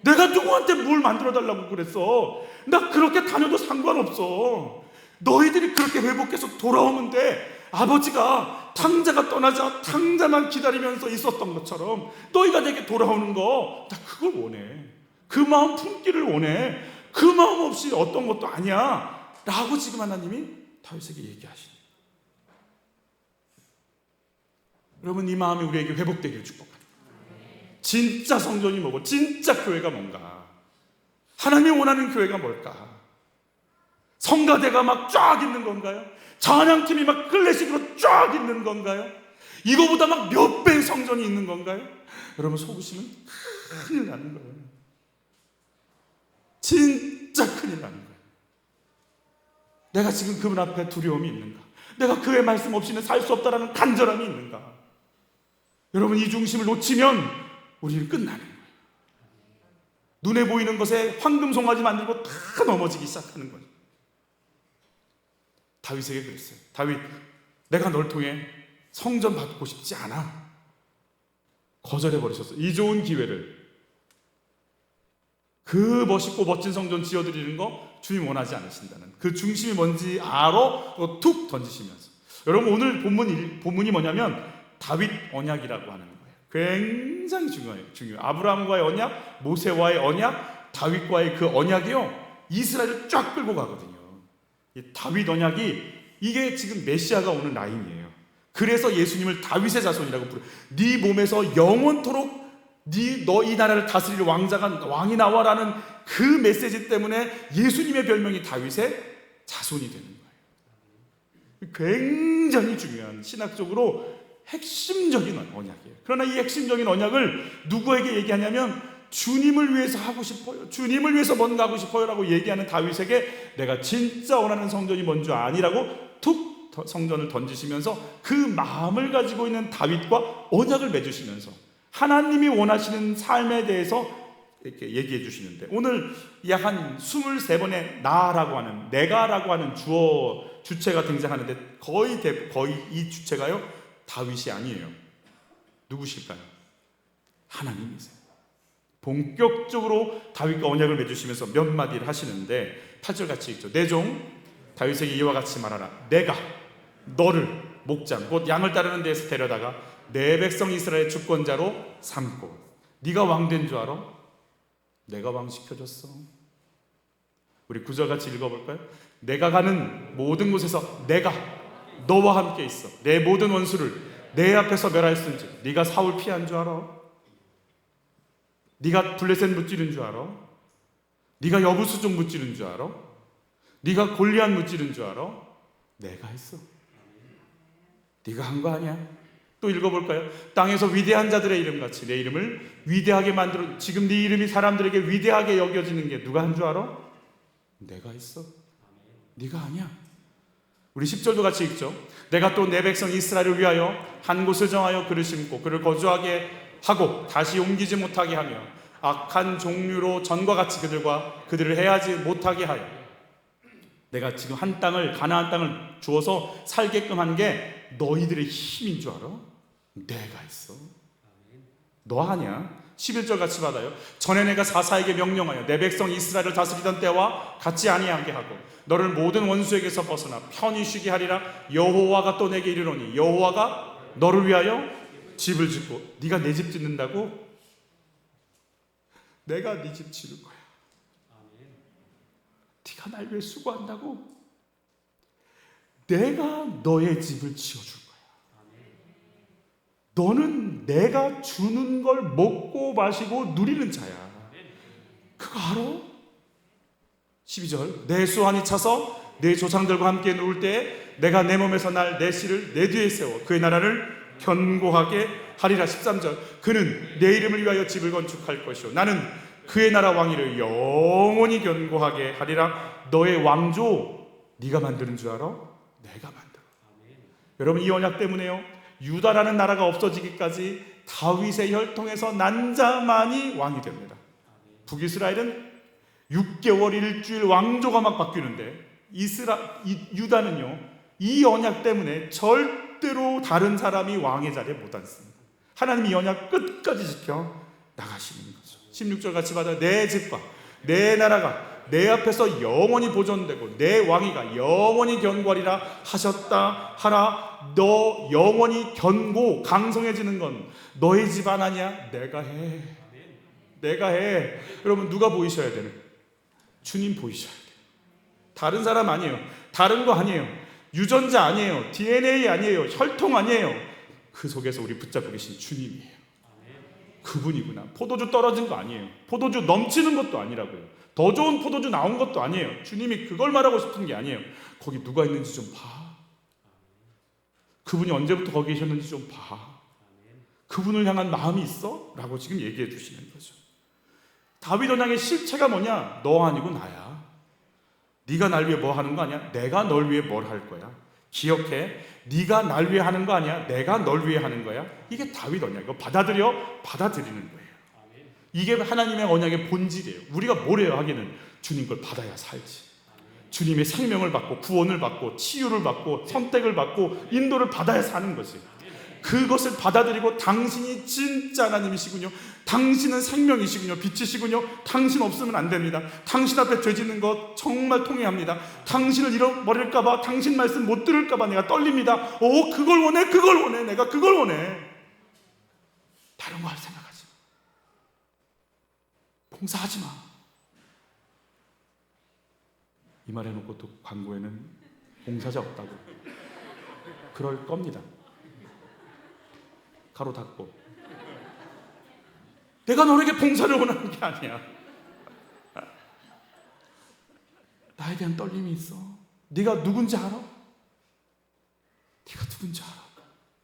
내가 누구한테 뭘 만들어 달라고 그랬어. 나 그렇게 다녀도 상관없어. 너희들이 그렇게 회복해서 돌아오면 돼. 아버지가 탕자가 떠나자 탕자만 기다리면서 있었던 것처럼 너희가 내게 돌아오는 거, 나 그걸 원해. 그 마음 품기를 원해. 그 마음 없이 어떤 것도 아니야 라고 지금 하나님이 다윗에게 얘기하시네. 여러분, 이 마음이 우리에게 회복되기를 축복합니다. 진짜 성전이 뭐고 진짜 교회가 뭔가, 하나님이 원하는 교회가 뭘까? 성가대가 막 쫙 있는 건가요? 찬양팀이 막 클래식으로 쫙 있는 건가요? 이거보다 막 몇 배의 성전이 있는 건가요? 여러분, 속으시면 큰일 나는 거예요. 진짜 큰일 나는 거예요. 내가 지금 그분 앞에 두려움이 있는가? 내가 그의 말씀 없이는 살 수 없다라는 간절함이 있는가? 여러분, 이 중심을 놓치면 우리는 끝나는 거예요. 눈에 보이는 것에 황금 송아지 만들고 다 넘어지기 시작하는 거예요. 다윗에게 그랬어요. 다윗, 내가 널 통해 성전 받고 싶지 않아. 거절해버리셨어요. 이 좋은 기회를. 그 멋있고 멋진 성전 지어드리는 거 주님 원하지 않으신다는 그 중심이 뭔지 알아 툭 던지시면서. 여러분, 오늘 본문이 뭐냐면 다윗 언약이라고 하는 거예요. 굉장히 중요해요. 아브라함과의 언약, 모세와의 언약, 다윗과의 그 언약이요, 이스라엘을 쫙 끌고 가거든요. 이 다윗 언약이, 이게 지금 메시아가 오는 라인이에요. 그래서 예수님을 다윗의 자손이라고 부르요. 네 몸에서 영원토록 너 이 나라를 다스릴 왕이 나와라는 그 메시지 때문에 예수님의 별명이 다윗의 자손이 되는 거예요. 굉장히 중요한, 신학적으로 핵심적인 언약이에요. 그러나 이 핵심적인 언약을 누구에게 얘기하냐면 주님을 위해서 하고 싶어요, 주님을 위해서 뭔가 하고 싶어요 라고 얘기하는 다윗에게 내가 진짜 원하는 성전이 뭔지 아니라고 툭 성전을 던지시면서 그 마음을 가지고 있는 다윗과 언약을 맺으시면서 하나님이 원하시는 삶에 대해서 이렇게 얘기해 주시는데, 오늘 약 한 23번의 나라고 하는, 내가라고 하는 주체가 등장하는데 거의 이 주체가요, 다윗이 아니에요. 누구실까요? 하나님이세요. 본격적으로 다윗과 언약을 맺으시면서 몇 마디를 하시는데 8절 같이 읽죠. 내 종 다윗에게 이와 같이 말하라. 내가 너를 목장, 곧 양을 따르는 데에서 데려다가 내 백성 이스라엘의 주권자로 삼고. 네가 왕된 줄 알아? 내가 왕 시켜줬어. 우리 구절 같이 읽어볼까요? 내가 가는 모든 곳에서 내가 너와 함께 있어. 내 모든 원수를 내 앞에서 멸하였은지. 네가 사울 피한 줄 알아? 네가 블레셋 무찌른 줄 알아? 네가 여부수종 무찌른 줄 알아? 네가 골리앗 무찌른 줄 알아? 내가 했어. 네가 한 거 아니야. 또 읽어볼까요? 땅에서 위대한 자들의 이름같이 내 이름을 위대하게 만들어. 지금 네 이름이 사람들에게 위대하게 여겨지는 게 누가 한 줄 알아? 내가 했어. 네가 아니야. 우리 10절도 같이 읽죠. 내가 또 내 백성 이스라엘을 위하여 한 곳을 정하여 그를 심고 그를 거주하게 하고 다시 옮기지 못하게 하며 악한 종류로 전과 같이 그들을 해하지 못하게 하여. 내가 지금 한 땅을, 가나안 땅을 주어서 살게끔 한 게 너희들의 힘인 줄 알아? 내가 했어. 너 아니야. 11절 같이 받아요. 전에 내가 사사에게 명령하여 내 백성 이스라엘을 다스리던 때와 같지 아니하게 하고 너를 모든 원수에게서 벗어나 편히 쉬게 하리라. 여호와가 또 내게 이르노니 여호와가 너를 위하여 집을 짓고. 네가 내 집 짓는다고? 내가 네 집 지을 거야. 네가 날 위해 수고한다고? 내가 너의 집을 지어줄 거야. 너는 내가 주는 걸 먹고 마시고 누리는 자야. 그거 알아? 12절. 내 수완이 차서 내 조상들과 함께 누울 때에 내가 내 몸에서 날 내 씨를 내 뒤에 세워 그의 나라를 견고하게 하리라. 13절. 그는 내 이름을 위하여 집을 건축할 것이요 나는 그의 나라 왕위를 영원히 견고하게 하리라. 너의 왕조 네가 만드는 줄 알아? 내가 만들어. 여러분, 이 언약 때문에요, 유다라는 나라가 없어지기까지 다윗의 혈통에서 난 자만이 왕이 됩니다. 북이스라엘은 6개월 일주일 왕조가 막 바뀌는데 유다는요, 이 언약 때문에 절대로 다른 사람이 왕의 자리에 못 앉습니다. 하나님이 이 언약 끝까지 지켜 나가시는 거죠. 16절 같이 받아요. 내 집과 내 나라가 내 앞에서 영원히 보존되고 내 왕위가 영원히 견고하리라 하셨다 하라. 너 영원히 견고 강성해지는 건 너의 집안 아니야. 내가 해. 내가 해. 여러분, 누가 보이셔야 되는? 주님 보이셔야 돼요. 다른 사람 아니에요. 다른 거 아니에요. 유전자 아니에요. DNA 아니에요. 혈통 아니에요. 그 속에서 우리 붙잡고 계신 주님이에요. 그분이구나. 포도주 떨어진 거 아니에요. 포도주 넘치는 것도 아니라고요. 더 좋은 포도주 나온 것도 아니에요. 주님이 그걸 말하고 싶은 게 아니에요. 거기 누가 있는지 좀 봐. 그분이 언제부터 거기 계셨는지 좀 봐. 그분을 향한 마음이 있어? 라고 지금 얘기해 주시는 거죠. 다윗 언약의 실체가 뭐냐? 너 아니고 나야. 네가 날 위해 뭐 하는 거 아니야? 내가 널 위해 뭘 할 거야. 기억해. 네가 날 위해 하는 거 아니야. 내가 널 위해 하는 거야. 이게 다윗 언약. 이거 받아들이는 거예요. 이게 하나님의 언약의 본질이에요. 우리가 뭐래요 하기는 주님 걸 받아야 살지. 주님의 생명을 받고 구원을 받고 치유를 받고 선택을 받고 인도를 받아야 사는 거지. 그것을 받아들이고 당신이 진짜 하나님이시군요. 당신은 생명이시군요. 빛이시군요. 당신 없으면 안 됩니다. 당신 앞에 죄 짓는 것 정말 통해합니다. 당신을 잃어버릴까 봐, 당신 말씀 못 들을까 봐 내가 떨립니다. 그걸 원해. 내가 그걸 원해. 다른 거 할 생각하지 마. 봉사하지 마. 이 말 해놓고 또 광고에는 봉사자 없다고 그럴 겁니다. 가로 닫고. 내가 너에게 봉사를 원하는 게 아니야. 나에 대한 떨림이 있어. 네가 누군지 알아? 네가 누군지 알아?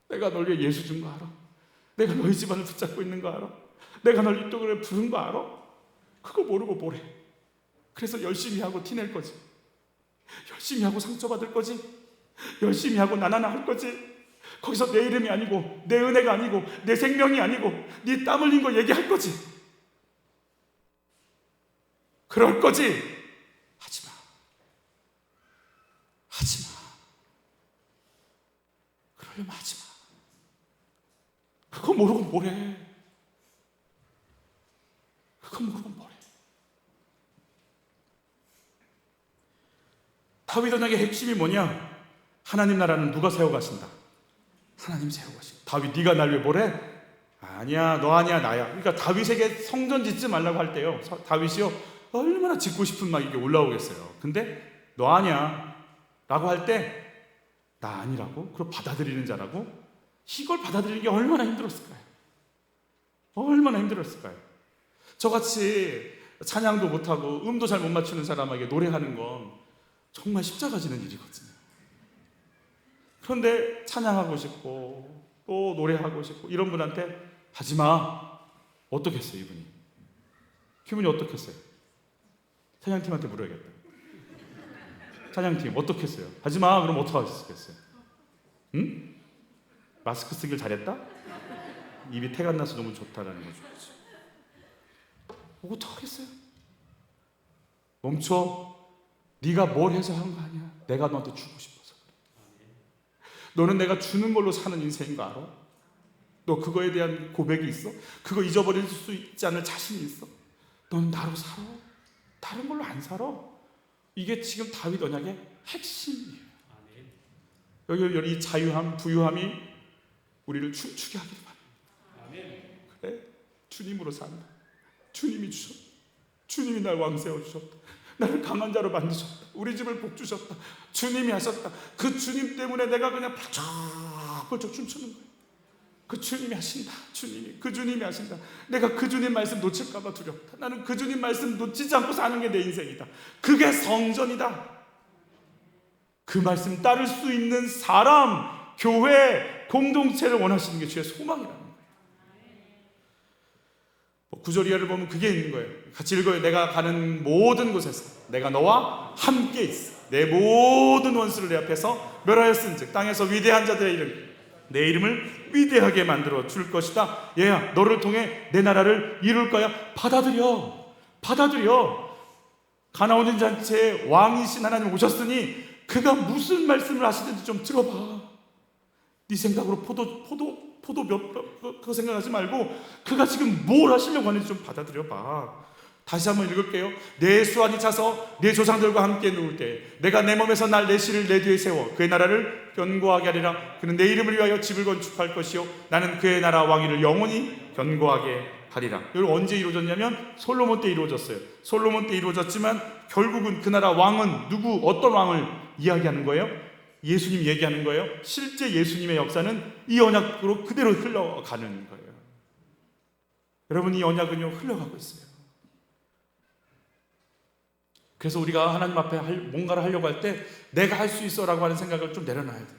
내가 널 위해 예수 준 거 알아? 내가 너희 집안을 붙잡고 있는 거 알아? 내가 널 이쪽으로 부른 거 알아? 그거 모르고 뭐래? 그래서 열심히 하고 티낼 거지. 열심히 하고 상처받을 거지. 열심히 하고 나나나 할 거지. 거기서 내 이름이 아니고 내 은혜가 아니고 내 생명이 아니고 네 땀 흘린 거 얘기할 거지. 그럴 거지. 하지마. 그러려면 하지마. 그거 모르고 뭐래. 다윗 언약의 핵심이 뭐냐? 하나님 나라는 누가 세워가신다? 하나님 세워가시고, 다윗 네가 날 왜 뭐래? 아니야, 너 아니야, 나야. 그러니까 다윗에게 성전 짓지 말라고 할 때요, 다윗이요 얼마나 짓고 싶은 막 이게 올라오겠어요. 근데 너 아니야 라고 할 때 나 아니라고? 그걸 받아들이는 자라고? 이걸 받아들이는 게 얼마나 힘들었을까요? 얼마나 힘들었을까요? 저같이 찬양도 못하고 음도 잘 못 맞추는 사람에게 노래하는 건 정말 십자가 지는 일이거든요. 그런데 찬양하고 싶고 또 노래하고 싶고 이런 분한테 하지마, 어떻겠어요? 이분이 기분이 어떻겠어요? 찬양팀한테 물어야겠다. 찬양팀 어떻겠어요? 하지마, 그럼 어떡하겠어요? 응? 마스크 쓰길 잘했다? 입이 태가 나서 너무 좋다라는 거죠. 어떡하겠어요? 멈춰. 네가 뭘 해서 한 거 아니야. 내가 너한테 주고 싶어서 그래. 너는 내가 주는 걸로 사는 인생인 거 알아? 너 그거에 대한 고백이 있어? 그거 잊어버릴 수 있지 않을 자신이 있어? 너는 나로 살아. 다른 걸로 안 살아. 이게 지금 다윗 언약의 핵심이에요. 여기 이 자유함, 부유함이 우리를 춤추게 하기를 바랍니다. 그래, 주님으로 산다. 주님이 주셨다. 주님이 날 왕세워 주셨다. 나를 강한 자로 만드셨다. 우리 집을 복 주셨다. 주님이 하셨다. 그 주님 때문에 내가 그냥 벌쩍벌쩍 춤추는 거예요. 그 주님이 하신다. 그 주님이 하신다. 내가 그 주님 말씀 놓칠까 봐 두렵다. 나는 그 주님 말씀 놓치지 않고 사는 게 내 인생이다. 그게 성전이다. 그 말씀 따를 수 있는 사람, 교회, 공동체를 원하시는 게 주의 소망이라는 거예요. 9절 이하를 보면 그게 있는 거예요. 같이 읽어요. 내가 가는 모든 곳에서 내가 너와 함께 있어. 내 모든 원수를 내 앞에서 멸하였은즉 땅에서 위대한 자들의 이름, 내 이름을 위대하게 만들어 줄 것이다. 얘야, 너를 통해 내 나라를 이룰 거야. 받아들여. 가나온 잔치에 왕이신 하나님 오셨으니 그가 무슨 말씀을 하시는지 좀 들어봐. 네 생각으로 포도 그거 생각하지 말고 그가 지금 뭘 하시려고 하는지 좀 받아들여봐. 다시 한번 읽을게요. 내 수완이 차서 내 조상들과 함께 누울 때 내가 내 몸에서 내 씨를 내 뒤에 세워 그의 나라를 견고하게 하리라. 그는 내 이름을 위하여 집을 건축할 것이요 나는 그의 나라 왕위를 영원히 견고하게 하리라. 이걸 언제 이루어졌냐면 솔로몬 때 이루어졌어요. 솔로몬 때 이루어졌지만 결국은 그 나라 왕은 누구, 어떤 왕을 이야기하는 거예요? 예수님 얘기하는 거예요. 실제 예수님의 역사는 이 언약으로 그대로 흘러가는 거예요. 여러분, 이 언약은요 흘러가고 있어요. 그래서 우리가 하나님 앞에 뭔가를 하려고 할 때 내가 할 수 있어라고 하는 생각을 좀 내려놔야 돼요.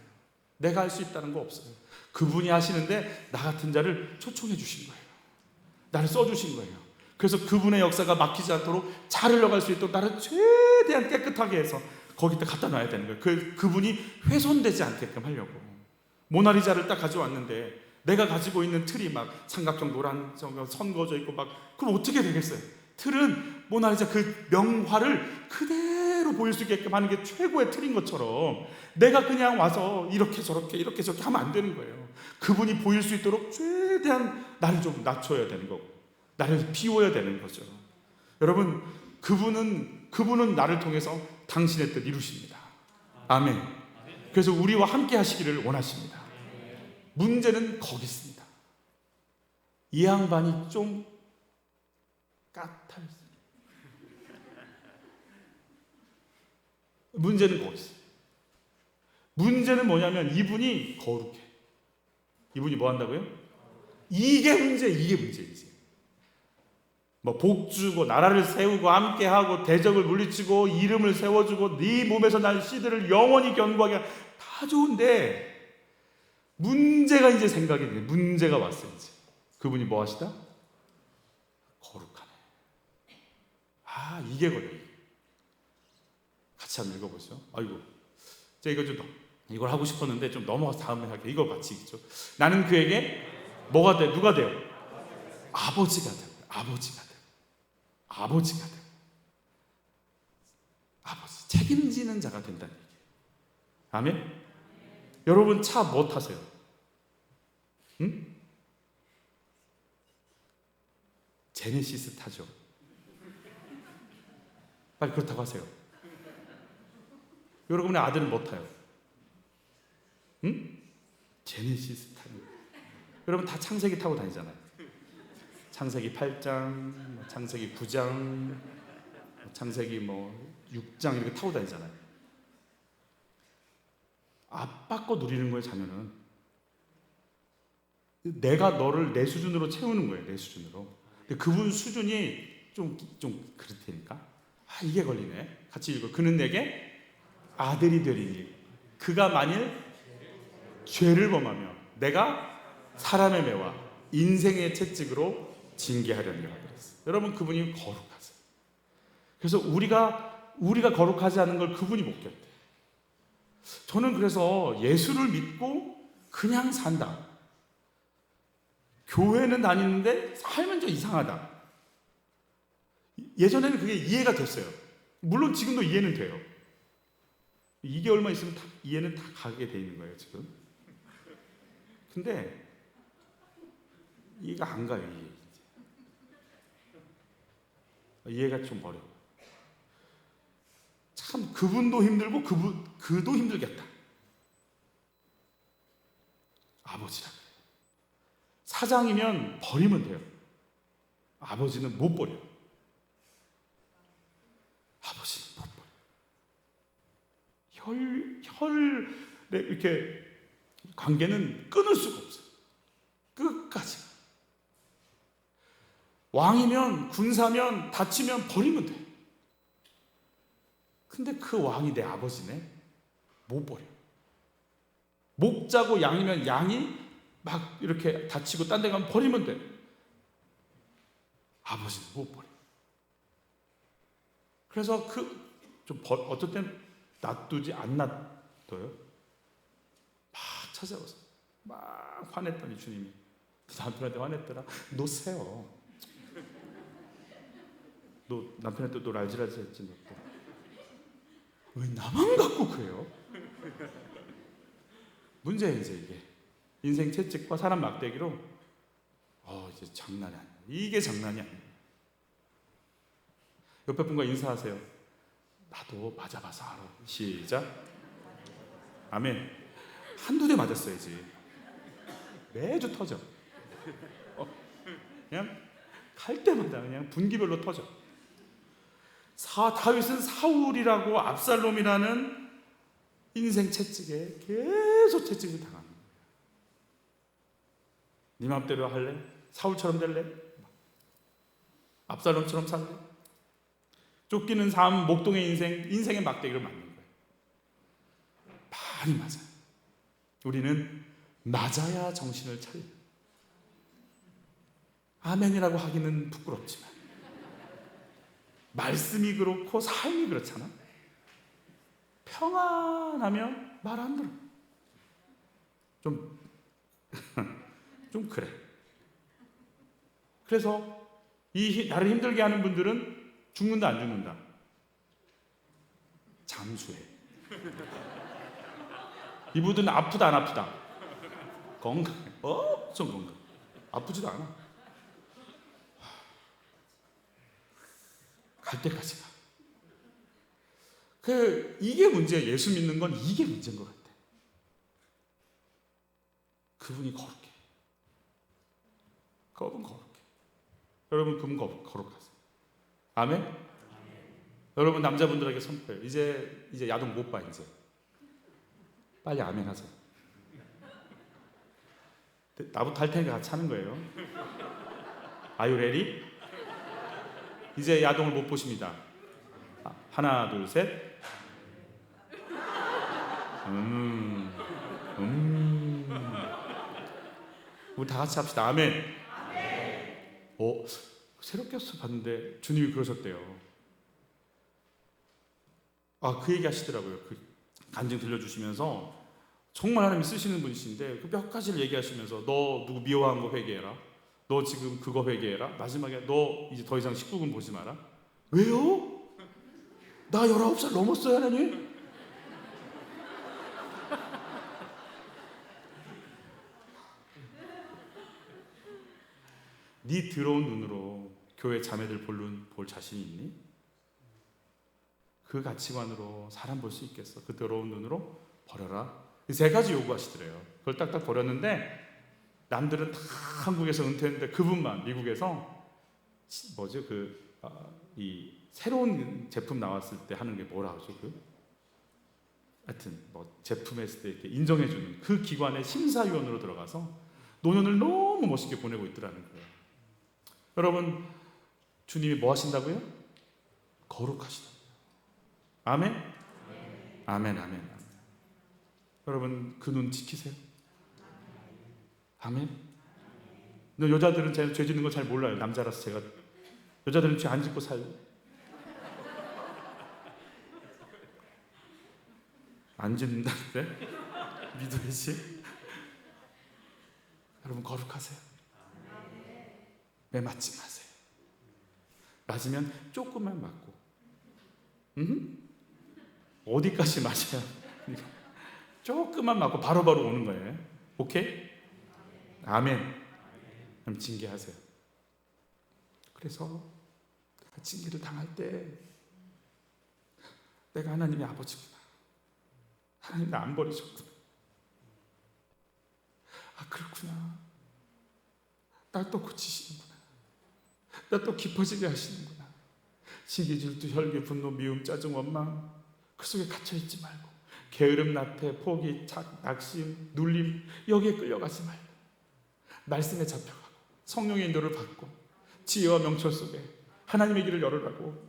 내가 할 수 있다는 거 없어요. 그분이 하시는데 나 같은 자를 초청해 주신 거예요. 나를 써주신 거예요. 그래서 그분의 역사가 막히지 않도록 잘 흘러갈 수 있도록 나를 최대한 깨끗하게 해서 거기다 갖다 놔야 되는 거예요. 그분이 훼손되지 않게끔 하려고. 모나리자를 딱 가져왔는데 내가 가지고 있는 틀이 막 삼각형 노란 선 그어져 있고 막, 그럼 어떻게 되겠어요? 틀은 모나리자 그 명화를 그대로 보일 수 있게끔 하는 게 최고의 틀인 것처럼 내가 그냥 와서 이렇게 저렇게 하면 안 되는 거예요. 그분이 보일 수 있도록 최대한 나를 좀 낮춰야 되는 거고 나를 비워야 되는 거죠. 여러분, 그분은 나를 통해서 당신의 뜻 이루십니다. 아멘. 그래서 우리와 함께 하시기를 원하십니다. 문제는 거기 있습니다. 이 양반이 좀 까탈스러워. 문제는 거기 있어요. 문제는 뭐냐면 이분이 거룩해. 이분이 뭐 한다고요? 이게 문제이지. 뭐 복 주고 나라를 세우고 함께하고 대적을 물리치고 이름을 세워주고 네 몸에서 날 씨들을 영원히 견고하게 다 좋은데 문제가 이제 생각이 돼. 문제가 왔어요. 이제 그분이 뭐 하시다? 거룩하네. 이게 걸려요. 같이 한번 읽어보죠. 아이고, 제가 이걸 하고 싶었는데 좀 넘어가서 다음에 할게요. 이거 같이 읽죠. 나는 그에게 뭐가 돼? 누가 돼요? 아버지가 돼요. 아버지. 책임지는 자가 된다는 얘기예요. 아멘? 여러분, 차 뭐 타세요? 응? 제네시스 타죠. 빨리 그렇다고 하세요. 여러분의 아들은 뭐 타요? 응? 제네시스 타는. 여러분 다 창세기 타고 다니잖아요. 창세기 8장, 창세기 9장, 창세기 6장 이렇게 타고 다니잖아요. 아빠 거 누리는 거예요, 자녀는. 내가 너를 내 수준으로 채우는 거예요, 내 수준으로. 근데 그분 수준이 좀 그렇다니까. 이게 걸리네. 같이 읽어. 그는 내게 아들이 되리니 그가 만일 죄를 범하며 내가 사람의 매와 인생의 채찍으로 징계하려니라 그랬어요. 여러분 그분이 거룩하세요. 그래서 우리가 거룩하지 않은 걸 그분이 못 견뎌요. 저는 그래서 예수를 믿고 그냥 산다. 교회는 다니는데 삶은 좀 이상하다. 예전에는 그게 이해가 됐어요. 물론 지금도 이해는 돼요. 2개월만 있으면 이해는 다 가게 돼 있는 거예요, 지금. 근데 이해가 안 가요, 이해가 좀 어려워요. 참 그분도 힘들고 그도 힘들겠다. 아버지라 그래요. 사장이면 버리면 돼요. 아버지는 못 버려요. 아버지는 못 버려요. 혈의 이렇게 관계는 끊을 수가 없어요. 끝까지. 왕이면 군사면 다치면 버리면 돼. 근데 그 왕이 내 아버지네? 못 버려. 목자고 양이면 양이 막 이렇게 다치고 딴 데 가면 버리면 돼. 아버지는 못 버려. 그래서 어떨 땐 놔두지 안 놔둬요. 막 찾아와서 막 화냈더니 주님이 남편한테 화냈더라. 놓으세요. 너 남편한테 또 랄지랄지 했지 너 또. 왜 나만 갖고 그래요? 문제예요 이제 이게. 인생 채찍과 사람 막대기로 이제 장난이 아니에요. 이게 장난이 아니에요. 옆에 분과 인사하세요. 나도 맞아봐서 알아. 시작. 아멘. 한두 대 맞았어야지. 매주 터져. 그냥 갈 때마다 그냥 분기별로 터져. 다윗은 사울이라고 압살롬이라는 인생 채찍에 계속 채찍을 당합니다. 네 맘대로 할래? 사울처럼 될래? 압살롬처럼 살래? 쫓기는 삶, 목동의 인생의 막대기를 맞는 거예요. 많이 맞아요. 우리는 맞아야 정신을 차려. 아멘이라고 하기는 부끄럽지만 말씀이 그렇고 삶이 그렇잖아. 평안하면 말 안 들어. 좀 그래. 그래서 나를 힘들게 하는 분들은 죽는다 안 죽는다? 잠수해. 이분들은 아프다 안 아프다? 건강해. 엄청 건강. 아프지도 않아. 갈 때까지 가. 이게 문제야. 예수 믿는 건 이게 문제인 것 같아. 그분이 거룩해. 그분 거룩해. 여러분 그분 거룩하세요. 아멘? 여러분 남자분들에게 선포해요. 이제 야동 못 봐 이제. 빨리 아멘 하세요. 나부터 할 테니까 같이 하는 거예요. Are you ready? 이제 야동을 못 보십니다. 하나 둘 셋. 우리 다 같이 합시다. 아멘. 새롭게 봤는데 주님이 그러셨대요. 그 얘기 하시더라고요. 그 간증 들려주시면서 정말 하나님이 쓰시는 분이신데 그 몇 가지를 얘기하시면서 너 누구 미워한 거 회개해라. 너 지금 그거 회개해라. 마지막에 너 이제 더 이상 19금 보지 마라. 왜요? 나 19살 넘었어요 하나님? 네 더러운 눈으로 교회 자매들 볼 자신이 있니? 그 가치관으로 사람 볼 수 있겠어? 그 더러운 눈으로 버려라. 세 가지 요구하시더래요. 그걸 딱딱 버렸는데 남들은 다 한국에서 은퇴했는데 그분만 미국에서 뭐죠? 이 새로운 제품 나왔을 때 하는 게 뭐라 하죠? 하여튼 뭐 제품 했을 때 이렇게 인정해주는 그 기관의 심사위원으로 들어가서 노년을 너무 멋있게 보내고 있더라는 거예요. 여러분, 주님이 뭐 하신다고요? 거룩하시다고요. 아멘? 아멘, 아멘, 아멘. 여러분, 그 눈 지키세요. 아멘. 근데 여자들은 제가 죄 짓는 거 잘 몰라요. 남자라서 제가. 여자들은 죄 안 짓고 살요. 안 짓는다는데? 믿어야지. 여러분, 거룩하세요. 매 맞지 마세요. 맞으면 조금만 맞고. 어디까지 맞아요? 조금만 맞고 바로바로 오는 거예요. 오케이? 아멘. 그럼 징계하세요. 그래서 징계를 당할 때 내가 하나님의 아버지구나. 하나님 나 안 버리셨구나. 아, 그렇구나. 날 또 고치시는구나. 날 또 깊어지게 하시는구나. 시기, 질투, 혈기, 분노, 미움, 짜증, 원망 그 속에 갇혀있지 말고 게으름, 나태, 포기, 낙심, 눌림 여기에 끌려가지 말고 말씀에 잡혀가고 성령의 인도를 받고 지혜와 명철 속에 하나님의 길을 열으라고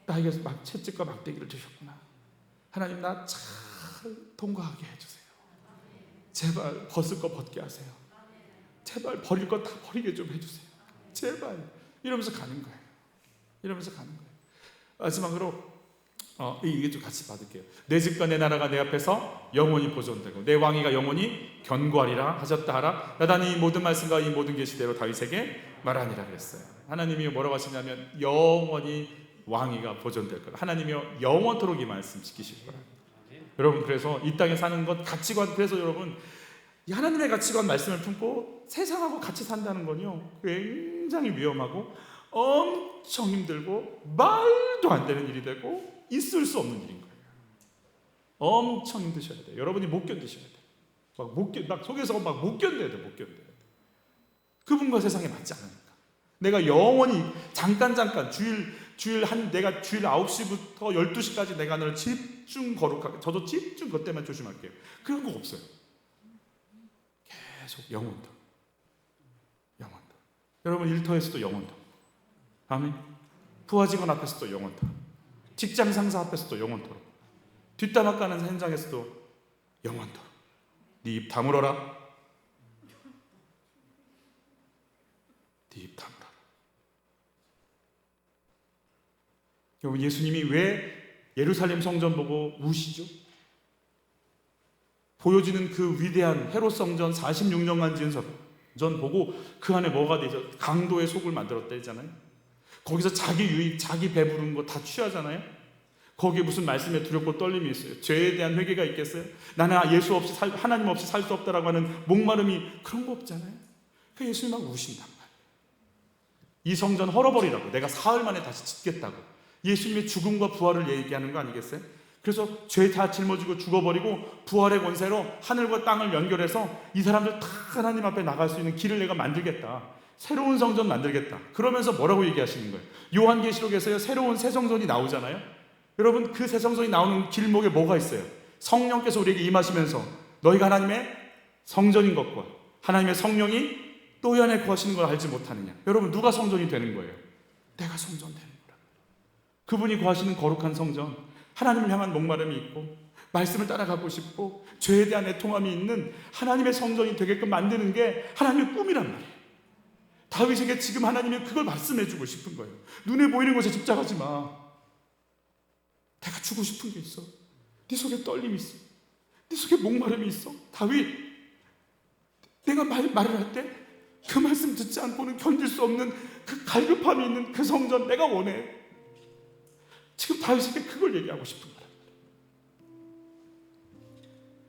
나에게 막 채찍과 막대기를 주셨구나. 하나님 나 잘 통과하게 해주세요. 제발 벗을 거 벗게 하세요. 제발 버릴 거 다 버리게 좀 해주세요. 제발. 이러면서 가는 거예요. 이러면서 가는 거예요. 마지막으로 이게 좀 같이 받을게요. 내 집과 내 나라가 내 앞에서 영원히 보존되고 내 왕위가 영원히 견고하리라 하셨다 하라. 나단이 이 모든 말씀과 이 모든 계시대로 다윗에게 말하니라 그랬어요. 하나님이 뭐라고 하시냐면 영원히 왕위가 보존될 거라. 하나님이요 영원토록 이 말씀 지키실 거라. 여러분, 그래서 이 땅에 사는 것 가치관, 그래서 여러분 이 하나님의 가치관 말씀을 품고 세상하고 같이 산다는 건요 굉장히 위험하고 엄청 힘들고 말도 안 되는 일이 되고 있을 수 없는 일인 거예요. 엄청 힘드셔야 돼요. 여러분이 못 견디셔야 돼요. 막 속에서 막 못 견뎌야 돼요. 못 견뎌야 돼요. 그분과 세상에 맞지 않으니까. 내가 영원히 잠깐 내가 주일 9시부터 12시까지 내가 늘 집중 거룩하게, 저도 집중 그것 때문에 조심할게요. 그런 거 없어요. 계속 영원토록. 여러분 일터에서도 영원토록. 아멘. 부하 직원 앞에서도 영원토록. 직장 상사 앞에서도 영원토록. 뒷담화 까는 현장에서도 영원토록. 네 입 다물어라. 네 입 다물어라. 여러분, 예수님이 왜 예루살렘 성전 보고 우시죠? 보여지는 그 위대한 헤롯 성전 46년간 지은 성전 보고 그 안에 뭐가 되죠? 강도의 속을 만들었다잖아요. 거기서 자기 유익, 자기 배부른 거 다 취하잖아요. 거기에 무슨 말씀에 두렵고 떨림이 있어요? 죄에 대한 회개가 있겠어요? 나는 예수 없이 하나님 없이 살 수 없다라고 하는 목마름이, 그런 거 없잖아요. 그 예수님 막 우신단 말이에요. 이 성전 헐어버리라고, 내가 사흘 만에 다시 짓겠다고. 예수님의 죽음과 부활을 얘기하는 거 아니겠어요? 그래서 죄 다 짊어지고 죽어버리고 부활의 권세로 하늘과 땅을 연결해서 이 사람들 다 하나님 앞에 나갈 수 있는 길을 내가 만들겠다. 새로운 성전 만들겠다. 그러면서 뭐라고 얘기하시는 거예요? 요한계시록에서요 새로운 새 성전이 나오잖아요. 여러분, 그 새 성전이 나오는 길목에 뭐가 있어요? 성령께서 우리에게 임하시면서 너희가 하나님의 성전인 것과 하나님의 성령이 또 이 안에 거하시는 걸 알지 못하느냐. 여러분, 누가 성전이 되는 거예요? 내가 성전 되는 거라. 그분이 거하시는 거룩한 성전, 하나님을 향한 목마름이 있고 말씀을 따라가고 싶고 죄에 대한 애통함이 있는 하나님의 성전이 되게끔 만드는 게 하나님의 꿈이란 말이에요. 다윗에게 지금 하나님이 그걸 말씀해주고 싶은 거예요. 눈에 보이는 것에 집착하지 마. 내가 주고 싶은 게 있어. 네 속에 떨림이 있어. 네 속에 목마름이 있어. 다윗, 내가 말을 할 때 그 말씀 듣지 않고는 견딜 수 없는 그 갈급함이 있는 그 성전 내가 원해. 지금 다윗에게 그걸 얘기하고 싶은 거예요.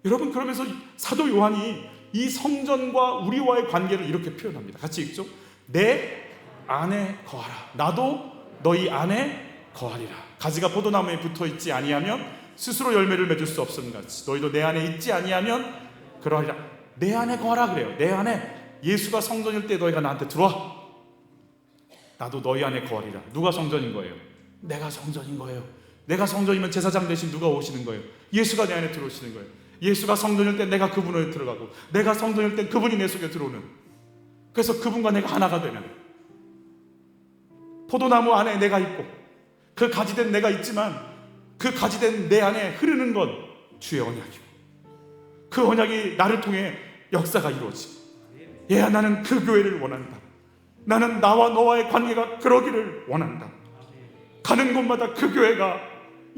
여러분, 그러면서 사도 요한이 이 성전과 우리와의 관계를 이렇게 표현합니다. 같이 읽죠. 내 안에 거하라. 나도 너희 안에 거하리라. 가지가 포도나무에 붙어있지 아니하면 스스로 열매를 맺을 수 없음 같이 너희도 내 안에 있지 아니하면 그러하리라. 내 안에 거하라 그래요. 내 안에 예수가 성전일 때 너희가 나한테 들어와. 나도 너희 안에 거하리라. 누가 성전인 거예요? 내가 성전인 거예요. 내가 성전이면 제사장 대신 누가 오시는 거예요? 예수가 내 안에 들어오시는 거예요. 예수가 성전일 때 내가 그분 안에 들어가고, 내가 성전일 때 그분이 내 속에 들어오는, 그래서 그분과 내가 하나가 되는, 포도나무 안에 내가 있고 그 가지된 내가 있지만 그 가지된 내 안에 흐르는 건 주의 언약이고 그 언약이 나를 통해 역사가 이루어지고, 얘야 나는 그 교회를 원한다. 나는 나와 너와의 관계가 그러기를 원한다. 가는 곳마다 그 교회가